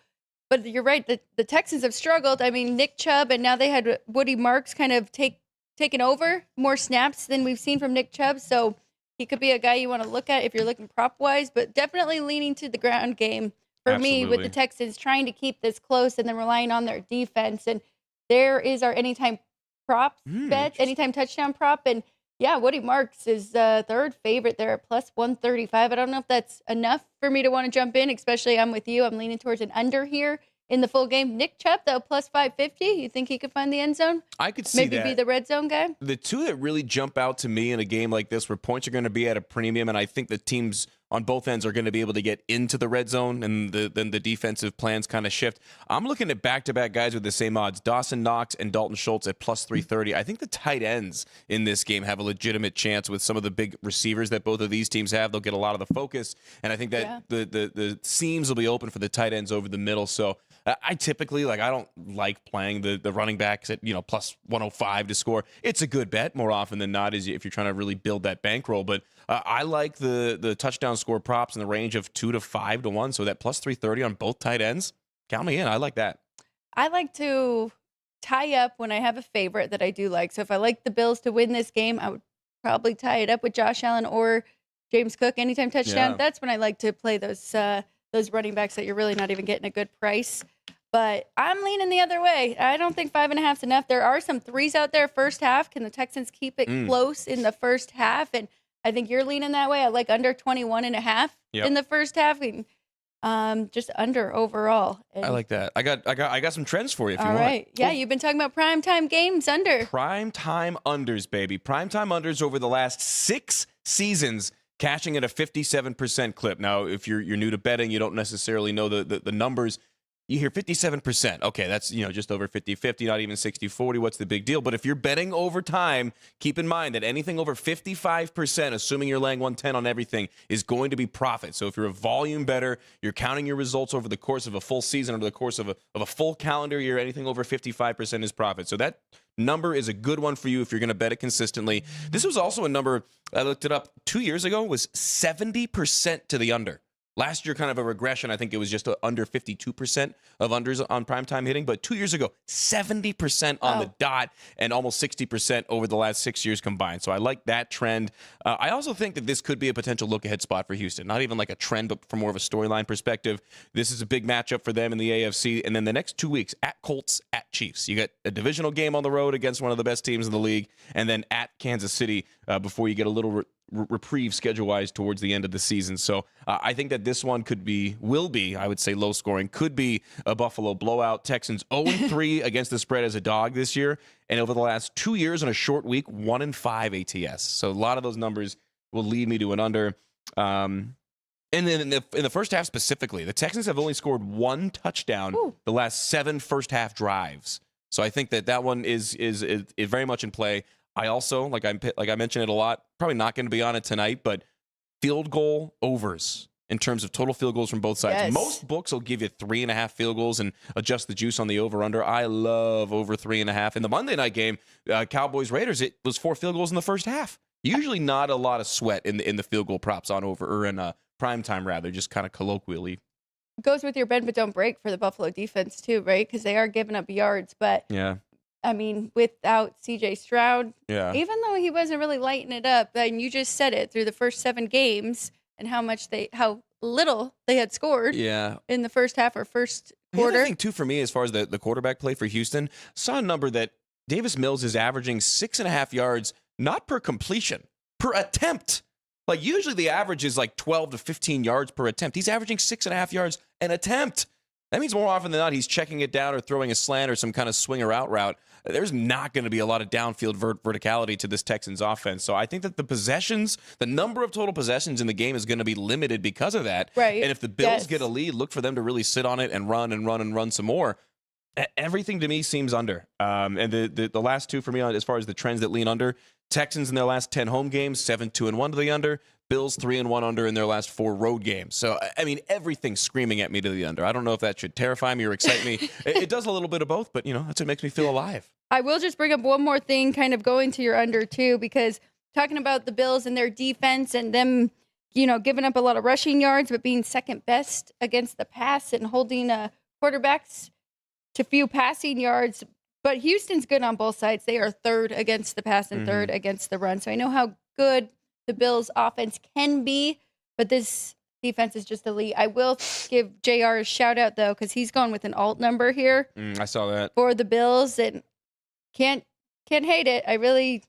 but you're right. The Texans have struggled. I mean, Nick Chubb, and now they had Woody Marks kind of taken over more snaps than we've seen from Nick Chubb. So he could be a guy you want to look at if you're looking prop-wise, but definitely leaning to the ground game for me with the Texans, trying to keep this close and then relying on their defense. And there is our anytime prop bet, anytime touchdown prop. And yeah, Woody Marks is third favorite there at plus 135. I don't know if that's enough for me to want to jump in, especially I'm with you. I'm leaning towards an under here in the full game. Nick Chubb, though, plus 550. You think he could find the end zone? I could see maybe that. Be the red zone guy? The two that really jump out to me in a game like this where points are going to be at a premium, and I think the teams on both ends are going to be able to get into the red zone, and then the defensive plans kind of shift. I'm looking at back-to-back guys with the same odds, Dawson Knox and Dalton Schultz at plus 330. I think the tight ends in this game have a legitimate chance with some of the big receivers that both of these teams have. They'll get a lot of the focus, and I think that the seams will be open for the tight ends over the middle. So I typically, I don't like playing the running backs at, plus 105 to score. It's a good bet more often than not if you're trying to really build that bankroll. But I like the touchdown score props in the range of 2 to 5 to 1. So that plus 330 on both tight ends, count me in. I like that. I like to tie up when I have a favorite that I do like. So if I like the Bills to win this game, I would probably tie it up with Josh Allen or James Cook anytime touchdown. Yeah. That's when I like to play those running backs that you're really not even getting a good price. But I'm leaning the other way. I don't think 5.5 is enough. There are some threes out there first half. Can the Texans keep it close in the first half? And I think you're leaning that way. I like under 21.5 in the first half. And, just under overall. And I like that. I got some trends for you if you want. All right. Yeah, you've been talking about primetime games under. Primetime unders, baby. Primetime unders over the last 6 seasons, cashing at a 57% clip. Now, if you're new to betting, you don't necessarily know the numbers. You hear 57%. Okay, that's just over 50-50, not even 60-40. What's the big deal? But if you're betting over time, keep in mind that anything over 55%, assuming you're laying 110 on everything, is going to be profit. So if you're a volume bettor, you're counting your results over the course of a full season, over the course of a full calendar year, anything over 55% is profit. So that number is a good one for you if you're going to bet it consistently. This was also a number, I looked it up 2 years ago, was 70% to the under. Last year, kind of a regression. I think it was just under 52% of unders on primetime hitting. But 2 years ago, 70% on the dot and almost 60% over the last 6 years combined. So I like that trend. I also think that this could be a potential look-ahead spot for Houston. Not even like a trend, but from more of a storyline perspective. This is a big matchup for them in the AFC. And then the next 2 weeks, at Colts, at Chiefs. You got a divisional game on the road against one of the best teams in the league. And then at Kansas City before you get a little reprieve schedule-wise towards the end of the season. So I think that this one will be, I would say, low scoring. Could be a Buffalo blowout. Texans 0-3 against the spread as a dog this year. And over the last 2 years in a short week, 1-5 ATS. So a lot of those numbers will lead me to an under. And then in the first half specifically, the Texans have only scored 1 touchdown the last 7 first-half drives. So I think that one is very much in play. I also, like I mentioned it a lot, probably not going to be on it tonight, but field goal overs in terms of total field goals from both sides. Yes. Most books will give you 3.5 field goals and adjust the juice on the over-under. I love over 3.5. In the Monday night game, Cowboys-Raiders, it was 4 field goals in the first half. Usually not a lot of sweat in the field goal props on over, or in primetime rather, just kind of colloquially. Goes with your bend but don't break for the Buffalo defense too, right? Because they are giving up yards, but yeah. I mean, without C.J. Stroud, even though he wasn't really lighting it up, and you just said it through the first 7 games and how little they had scored in the first half or first quarter. The other thing, too, for me, as far as the quarterback play for Houston, saw a number that Davis Mills is averaging 6.5 yards, not per completion, per attempt. Like usually the average is like 12 to 15 yards per attempt. He's averaging 6.5 yards an attempt. That means more often than not, he's checking it down or throwing a slant or some kind of swing or out route. There's not going to be a lot of downfield verticality to this Texans offense. So I think that the number of total possessions in the game is going to be limited because of that. Right. And if the Bills get a lead, look for them to really sit on it and run some more. Everything to me seems under. And the last two for me, as far as the trends that lean under, Texans in their last 10 home games, 7-2-1 to the under. Bills 3-1 under in their last 4 road games. So, I mean, everything's screaming at me to the under. I don't know if that should terrify me or excite me. It does a little bit of both, but, that's what makes me feel alive. I will just bring up one more thing, kind of going to your under, too, because talking about the Bills and their defense and them, giving up a lot of rushing yards, but being second best against the pass and holding quarterbacks to few passing yards. But Houston's good on both sides. They are third against the pass and third against the run. So I know how good the Bills' offense can be, but this defense is just elite. I will give JR a shout out, though, because he's gone with an alt number here. I saw that. For the Bills, and can't hate it. I really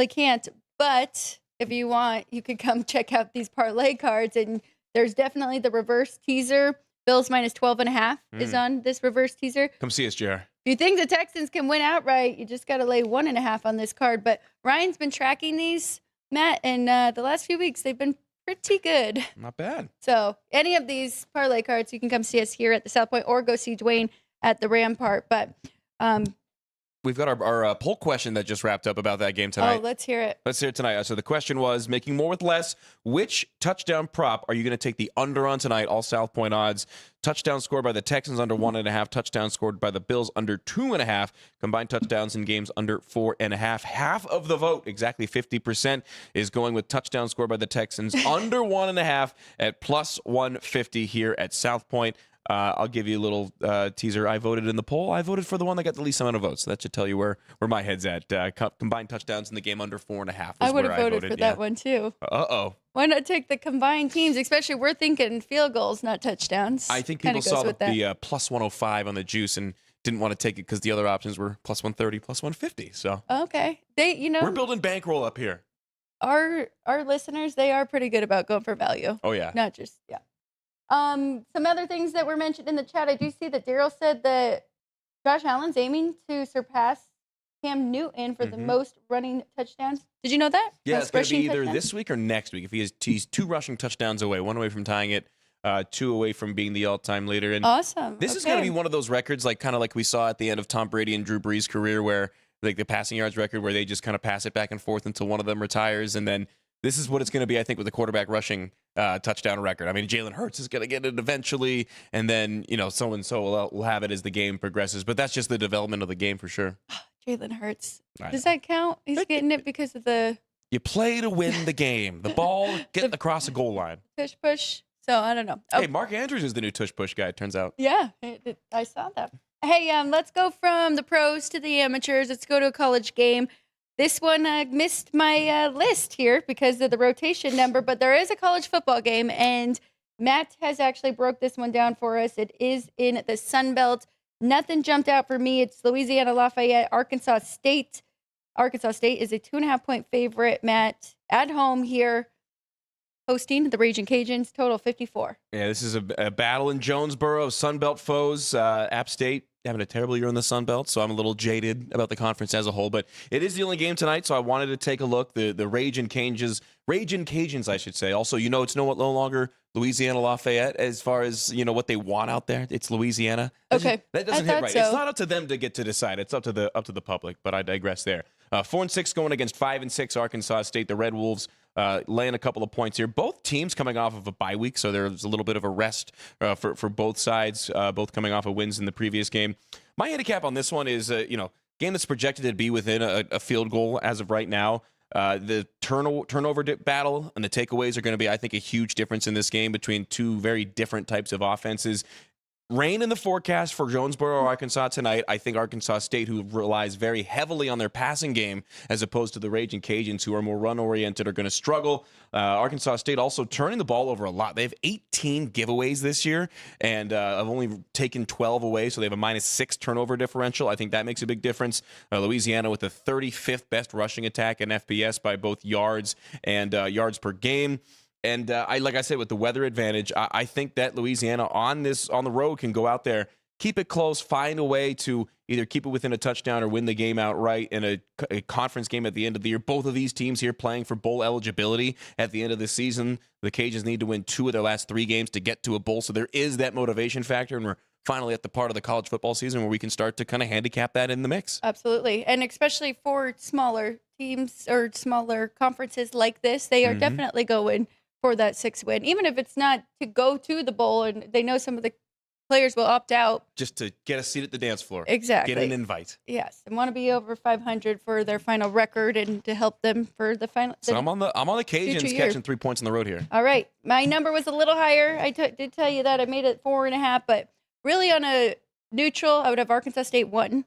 can't. But if you want, you could come check out these parlay cards, and there's definitely the reverse teaser. Bills minus 12.5 is on this reverse teaser. Come see us, JR. If you think the Texans can win outright, you just got to lay 1.5 on this card. But Ryan's been tracking these, Matt, and the last few weeks they've been pretty good. Not bad. So any of these parlay cards, you can come see us here at the South Point or go see Dwayne at the Rampart. But we've got our poll question that just wrapped up about that game tonight. Oh, let's hear it. Let's hear it tonight. So the question was, making more with less, which touchdown prop are you going to take the under on tonight? All South Point odds. Touchdown scored by the Texans under 1.5. Touchdown scored by the Bills under 2.5. Combined touchdowns in games under 4.5. Half of the vote, exactly 50%, is going with touchdown scored by the Texans under 1.5 at plus 150 here at South Point. I'll give you a little teaser. I voted in the poll. I voted for the one that got the least amount of votes. So that should tell you where my head's at. Combined touchdowns in the game under 4.5. I would have voted for that one too. Uh-oh. Why not take the combined teams? Especially we're thinking field goals, not touchdowns. I think people saw the plus 105 on the juice and didn't want to take it because the other options were plus 130, plus 150. So okay, we're building bankroll up here. Our listeners, they are pretty good about going for value. Oh yeah, not just Some other things that were mentioned in the chat. I do see that Daryl said that Josh Allen's aiming to surpass Cam Newton for the most running touchdowns. Did you know that? Yeah, most it's going to be either touchdowns? this week or next week. If he's 2 rushing touchdowns away, 1 away from tying it, 2 away from being the all-time leader. And awesome. This is going to be one of those records, kind of like we saw at the end of Tom Brady and Drew Brees' career, where like the passing yards record, where they just kind of pass it back and forth until one of them retires, and then this is what it's going to be, I think, with the quarterback rushing touchdown record. I mean, Jalen Hurts is going to get it eventually, and then, so-and-so will have it as the game progresses. But that's just the development of the game for sure. Jalen Hurts. Does that count? He's getting it because of the... You play to win the game. The ball getting across the goal line. Push. So, I don't know. Hey, Mark Andrews is the new tush-push guy, it turns out. Yeah, I saw that. Hey, let's go from the pros to the amateurs. Let's go to a college game. This one missed my list here because of the rotation number, but there is a college football game, and Matt has actually broke this one down for us. It is in the Sun Belt. Nothing jumped out for me. It's Louisiana Lafayette, Arkansas State. Arkansas State is a 2.5-point favorite, Matt, at home here, hosting the Raging Cajuns, total 54. Yeah, this is a battle in Jonesboro of Sun Belt foes. App State having a terrible year in the Sun Belt, so I'm a little jaded about the conference as a whole. But it is the only game tonight, so I wanted to take a look. The Raging Cajuns, I should say. Also, it's no longer Louisiana Lafayette as far as what they want out there. It's Louisiana. Okay, that doesn't hit right. So. It's not up to them to get to decide. It's up to the public. But I digress there. 4-6 going against 5-6 Arkansas State. The Red Wolves laying a couple of points here. Both teams coming off of a bye week, so there's a little bit of a rest for both sides, both coming off of wins in the previous game. My handicap on this one is, game that's projected to be within a field goal as of right now. The turnover battle and the takeaways are going to be, I think, a huge difference in this game between two very different types of offenses. Rain in the forecast for Jonesboro, Arkansas tonight. I think Arkansas State, who relies very heavily on their passing game as opposed to the Raging Cajuns, who are more run-oriented, are going to struggle. Arkansas State also turning the ball over a lot. They have 18 giveaways this year, and have only taken 12 away, so they have a -6 turnover differential. I think that makes a big difference. Louisiana with the 35th best rushing attack in FBS by both yards and yards per game. And like I said, with the weather advantage, I think that Louisiana on the road can go out there, keep it close, find a way to either keep it within a touchdown or win the game outright in a conference game at the end of the year. Both of these teams here playing for bowl eligibility at the end of the season. The Cajuns need to win 2 of their last 3 games to get to a bowl, so there is that motivation factor, and we're finally at the part of the college football season where we can start to kind of handicap that in the mix. Absolutely. And especially for smaller teams or smaller conferences like this, they are definitely going for that 6 win, even if it's not to go to the bowl, and they know some of the players will opt out. Just to get a seat at the dance floor. Exactly. Get an invite. Yes. And want to be over 500 for their final record and to help them for the final. So I'm on the Cajuns catching 3 points on the road here. All right. My number was a little higher. I did tell you that. I made it 4.5, but really on a neutral, I would have Arkansas State 1.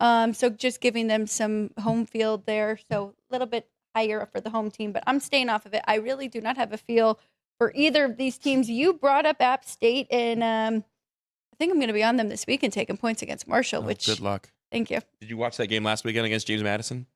So just giving them some home field there. So a little bit higher for the home team, but I'm staying off of it. I really do not have a feel for either of these teams. You brought up App State, and I think I'm going to be on them this week and taking points against Marshall, which good luck. Thank you. Did you watch that game last weekend against James Madison?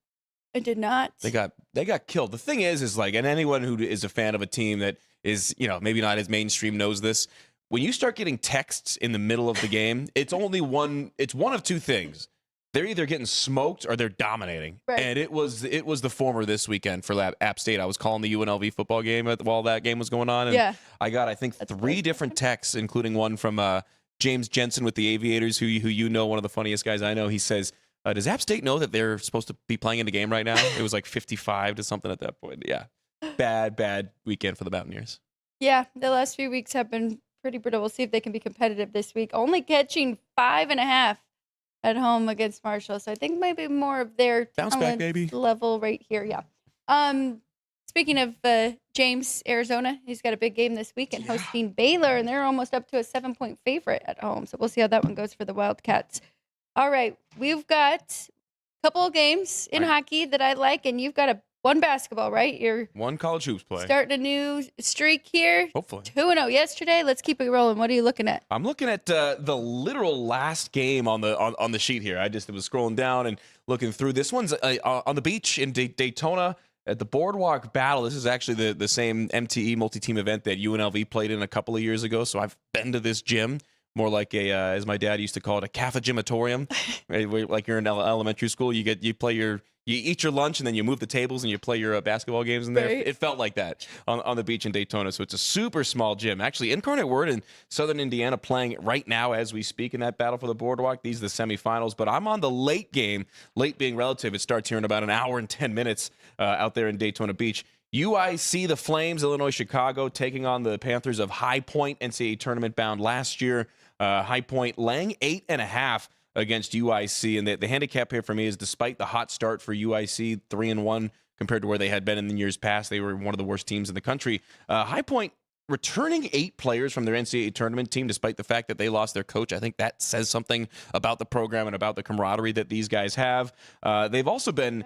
I did not. They got killed. The thing is like, and anyone who is a fan of a team that is, maybe not as mainstream knows this. When you start getting texts in the middle of the game, it's one of 2 things. They're either getting smoked or they're dominating. Right. And it was the former this weekend for App State. I was calling the UNLV football game while that game was going on. And I got, I think, 3 different texts, including one from James Jensen with the Aviators, who one of the funniest guys I know. He says, does App State know that they're supposed to be playing in the game right now? It was like 55 to something at that point. Yeah. Bad weekend for the Mountaineers. Yeah, the last few weeks have been pretty brutal. We'll see if they can be competitive this week. Only catching 5.5 at home against Marshall. So I think maybe more of their bounce back, baby, level right here. Yeah. Speaking of James, Arizona, he's got a big game this weekend hosting Baylor, and they're almost up to a 7-point favorite at home. So we'll see how that one goes for the Wildcats. All right. We've got a couple of games in hockey that I like, and you've got one basketball, right? You're one college hoops play. Starting a new streak here. Hopefully. 2-0 yesterday. Let's keep it rolling. What are you looking at? I'm looking at the literal last game on the sheet here. I was scrolling down and looking through. This one's on the beach in Daytona at the Boardwalk Battle. This is actually the same MTE multi-team event that UNLV played in a couple of years ago. So I've been to this gym. More like as my dad used to call it, a cafegimatorium. Right? Like you're in elementary school, you eat your lunch and then you move the tables and you play your basketball games in there. Right. It felt like that on the beach in Daytona. So it's a super small gym. Actually, Incarnate Word in Southern Indiana playing right now as we speak in that battle for the Boardwalk. These are the semifinals, but I'm on the late game. Late being relative, it starts here in about an hour and 10 minutes out there in Daytona Beach. UIC, the Flames, Illinois, Chicago, taking on the Panthers of High Point, NCAA tournament bound last year. High Point laying 8.5 against UIC, and the handicap here for me is, despite the hot start for UIC, 3-1 compared to where they had been in the years past, they were one of the worst teams in the country. High Point returning 8 players from their NCAA tournament team, despite the fact that they lost their coach. I think that says something about the program and about the camaraderie that these guys have. They've also been,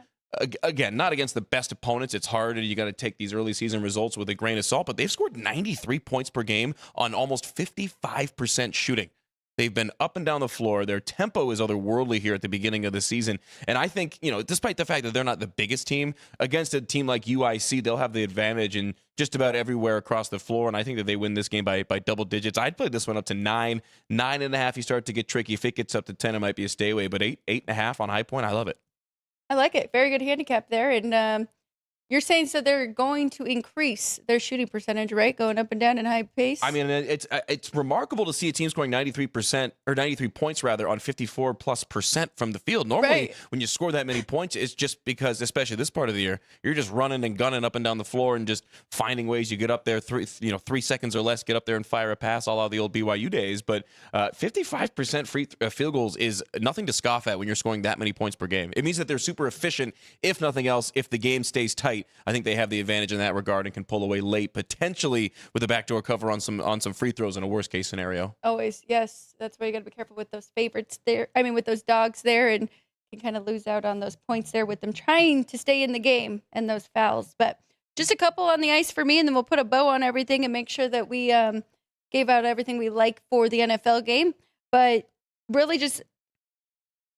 again, not against the best opponents. It's hard, and you got to take these early season results with a grain of salt, but they've scored 93 points per game on almost 55% shooting. They've been up and down the floor. Their tempo is otherworldly here at the beginning of the season. And I think, despite the fact that they're not the biggest team, against a team like UIC, they'll have the advantage in just about everywhere across the floor. And I think that they win this game by double digits. I'd play this one up to 9, 9.5. You start to get tricky. If it gets up to 10, it might be a stay away. But 8.5 on High Point, I love it. I like it. Very good handicap there. And you're saying so they're going to increase their shooting percentage, right? Going up and down in high pace? I mean, it's remarkable to see a team scoring 93% or 93 points rather on 54+% from the field. Normally, when you score that many points, it's just because, especially this part of the year, you're just running and gunning up and down the floor and just finding ways you get up there 3 seconds or less, get up there and fire a pass, all out the old BYU days. But 55% field goals is nothing to scoff at when you're scoring that many points per game. It means that they're super efficient, if nothing else, if the game stays tight tight. I think they have the advantage in that regard and can pull away late, potentially with a backdoor cover on some free throws in a worst case scenario. Always, yes. That's why you got to be careful with those favorites there. I mean, with those dogs there, and you can kind of lose out on those points there with them trying to stay in the game and those fouls. But just a couple on the ice for me, and then we'll put a bow on everything and make sure that we gave out everything we like for the NFL game. But really just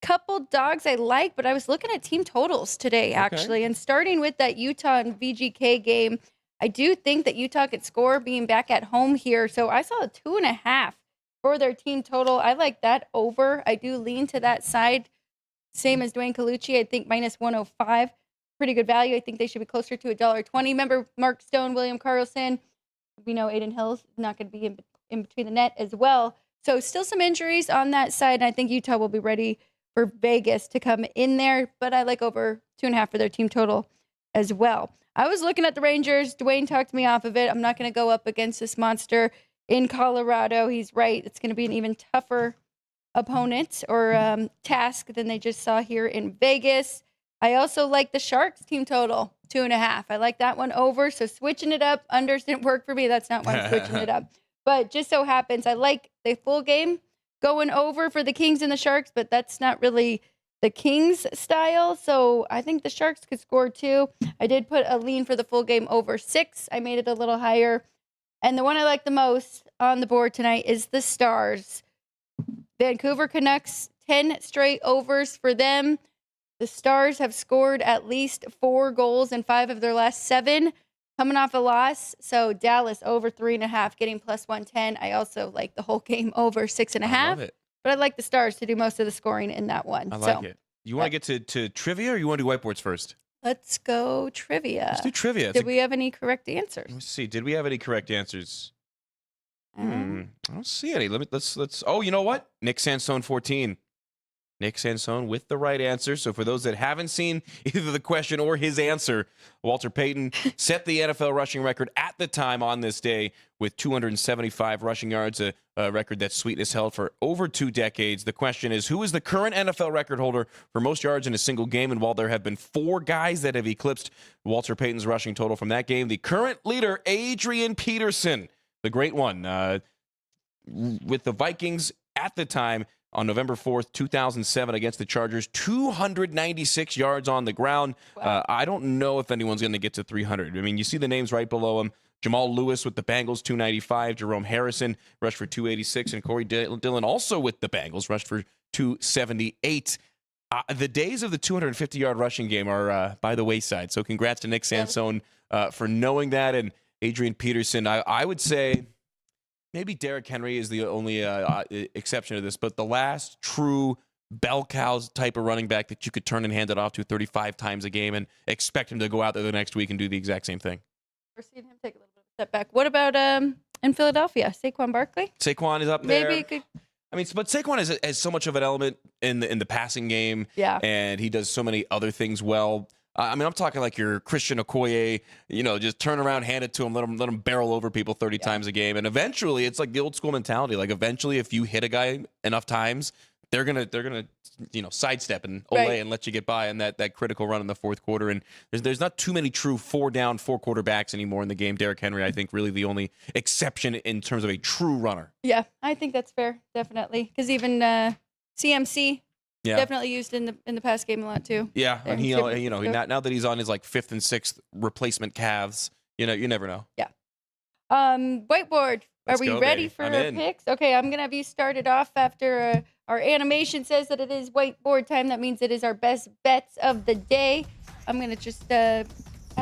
couple dogs I like, but I was looking at team totals today, actually. And starting with that Utah and VGK game, I do think that Utah could score being back at home here. So I saw a 2.5 for their team total. I like that over. I do lean to that side. Same as Dwayne Colucci, I think minus 105. Pretty good value. I think they should be closer to $1.20. Remember Mark Stone, William Carlson. We know Aiden Hill's not going to be in between the net as well. So still some injuries on that side. And I think Utah will be ready for Vegas to come in there, but I like over 2.5 for their team total as well. I was looking at the Rangers. Dwayne talked me off of it. I'm not going to go up against this monster in Colorado. He's right. It's going to be an even tougher opponent or task than they just saw here in Vegas. I also like the Sharks team total, 2.5. I like that one over. So switching it up, unders didn't work for me. That's not why I'm switching it up. But just so happens, I like the full game going over for the Kings and the Sharks, but that's not really the Kings style. So I think the Sharks could score too. I did put a lean for the full game over 6. I made it a little higher. And the one I like the most on the board tonight is the Stars. Vancouver Canucks, 10 straight overs for them. The Stars have scored at least 4 goals in 5 of their last 7. Coming off a loss, so Dallas over 3.5, getting plus 110. I also like the whole game over 6.5. I love it. But I'd like the Stars to do most of the scoring in that one. I like it. You want to get to trivia, or you want to do whiteboards first? Let's go trivia. Let's do trivia. Did we have any correct answers? Let's see. Did we have any correct answers? I don't see any. Let's. Oh, you know what? Nick Sansone 14. Nick Sansone with the right answer. So for those that haven't seen either the question or his answer, Walter Payton set the NFL rushing record at the time on this day with 275 rushing yards, a record that Sweetness held for over 2 decades. The question is, who is the current NFL record holder for most yards in a single game? And while there have been 4 guys that have eclipsed Walter Payton's rushing total from that game, the current leader, Adrian Peterson, the great one, with the Vikings at the time, on November 4th, 2007 against the Chargers, 296 yards on the ground. Wow. I don't know if anyone's going to get to 300. I mean, you see the names right below him. Jamal Lewis with the Bengals, 295. Jerome Harrison rushed for 286. And Corey Dillon also with the Bengals rushed for 278. The days of the 250-yard rushing game are by the wayside. So congrats to Nick Sansone for knowing that. And Adrian Peterson, I would say maybe Derrick Henry is the only exception to this, but the last true bell cows type of running back that you could turn and hand it off to 35 times a game and expect him to go out there the next week and do the exact same thing. We're seeing him take a little bit of a step back. What about in Philadelphia, Saquon Barkley? Saquon is up there. Maybe it could. I mean, but Saquon has so much of an element in the passing game, and he does so many other things well. I mean, I'm talking like your Christian Okoye, just turn around, hand it to him, let him barrel over people 30 times a game. And eventually, it's like the old school mentality. Like eventually, if you hit a guy enough times, they're gonna sidestep and and let you get by in that critical run in the fourth quarter. And there's not too many true 4-down, 4 quarterbacks anymore in the game. Derrick Henry, I think, really the only exception in terms of a true runner. Yeah, I think that's fair, definitely. Because even CMC. Yeah. Definitely used in the past game a lot too. Yeah, and he now that he's on his like 5th and 6th replacement calves, you never know. Yeah. Whiteboard. Are we ready for our picks? Okay, I'm gonna have you started off after our animation says that it is whiteboard time. That means it is our best bets of the day. I'm gonna just add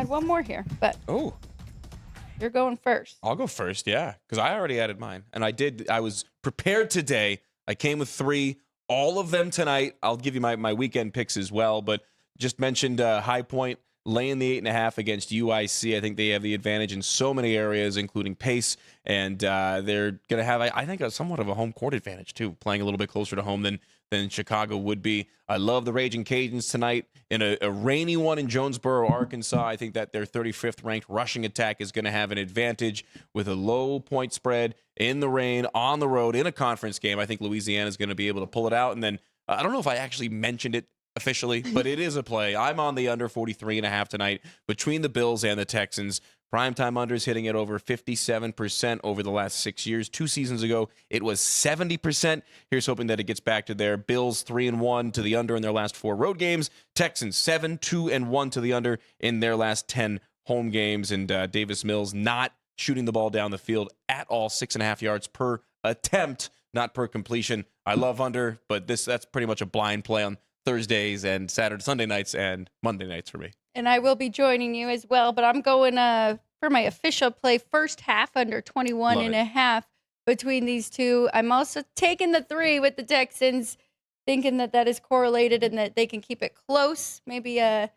one more here, but you're going first. I'll go first, yeah, because I already added mine, and I was prepared today. I came with 3. All of them tonight. I'll give you my weekend picks as well, but just mentioned High Point laying the 8.5 against UIC. I think they have the advantage in so many areas, including pace, and they're going to have, I think, somewhat of a home court advantage too, playing a little bit closer to home than Chicago would be. I love the Raging Cajuns tonight in a rainy one in Jonesboro, Arkansas. I think that their 35th ranked rushing attack is going to have an advantage with a low point spread in the rain, on the road, in a conference game. I think Louisiana is going to be able to pull it out. And then I don't know if I actually mentioned it officially, but it is a play. I'm on the under 43.5 tonight between the Bills and the Texans. Primetime unders hitting it over 57% over the last 6 years. 2 seasons ago, it was 70%. Here's hoping that it gets back to there. Bills 3-1 to the under in their last 4 road games. Texans 7-2-1 to the under in their last 10 home games. And Davis Mills not shooting the ball down the field at all, 6.5 yards per attempt, not per completion. I love under, but that's pretty much a blind play on Thursdays and Sunday nights and Monday nights for me. And I will be joining you as well, but I'm going for my official play first half under 21.5 between these two. I'm also taking the 3 with the Texans, thinking that is correlated and that they can keep it close. Maybe I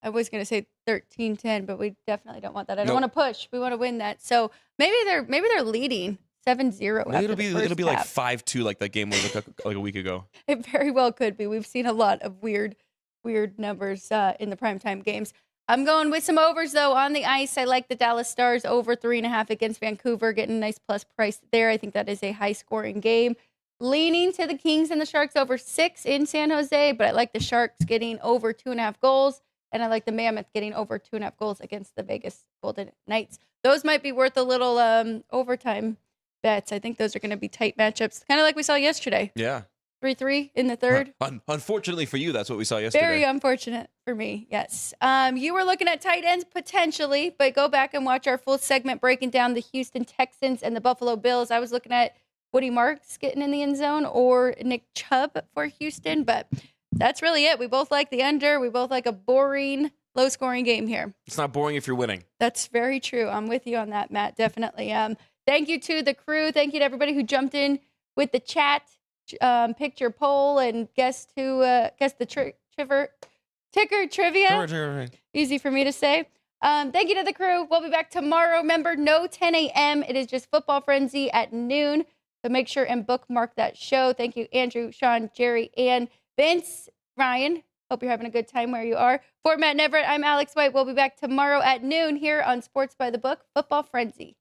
was going to say 13-10, but we definitely don't want that. I don't want to push. We want to win that. So maybe they're leading 7-0. Maybe it'll be like 5-2, like that game was like a week ago. It very well could be. We've seen a lot of weird numbers in the primetime games. I'm going with some overs, though, on the ice. I like the Dallas Stars over 3.5 against Vancouver, getting a nice plus price there. I think that is a high-scoring game. Leaning to the Kings and the Sharks over 6 in San Jose, but I like the Sharks getting over 2.5 goals, and I like the Mammoth getting over 2.5 goals against the Vegas Golden Knights. Those might be worth a little overtime bets. I think those are going to be tight matchups, kind of like we saw yesterday. Yeah. 3-3 in the third. Unfortunately for you, that's what we saw yesterday. Very unfortunate for me, yes. You were looking at tight ends potentially, but go back and watch our full segment breaking down the Houston Texans and the Buffalo Bills. I was looking at Woody Marks getting in the end zone or Nick Chubb for Houston, but that's really it. We both like the under. We both like a boring, low-scoring game here. It's not boring if you're winning. That's very true. I'm with you on that, Matt, definitely. Thank you to the crew. Thank you to everybody who jumped in with the chat. Picked your poll and guessed the ticker trivia. Easy for me to say. Thank you to the crew. We'll be back tomorrow. Remember, no 10 a.m. It is just Football Frenzy at noon. So make sure and bookmark that show. Thank you, Andrew, Sean, Jerry, and Vince. Ryan, hope you're having a good time where you are. For Matt Neverett, I'm Alex White. We'll be back tomorrow at noon here on Sports by the Book, Football Frenzy.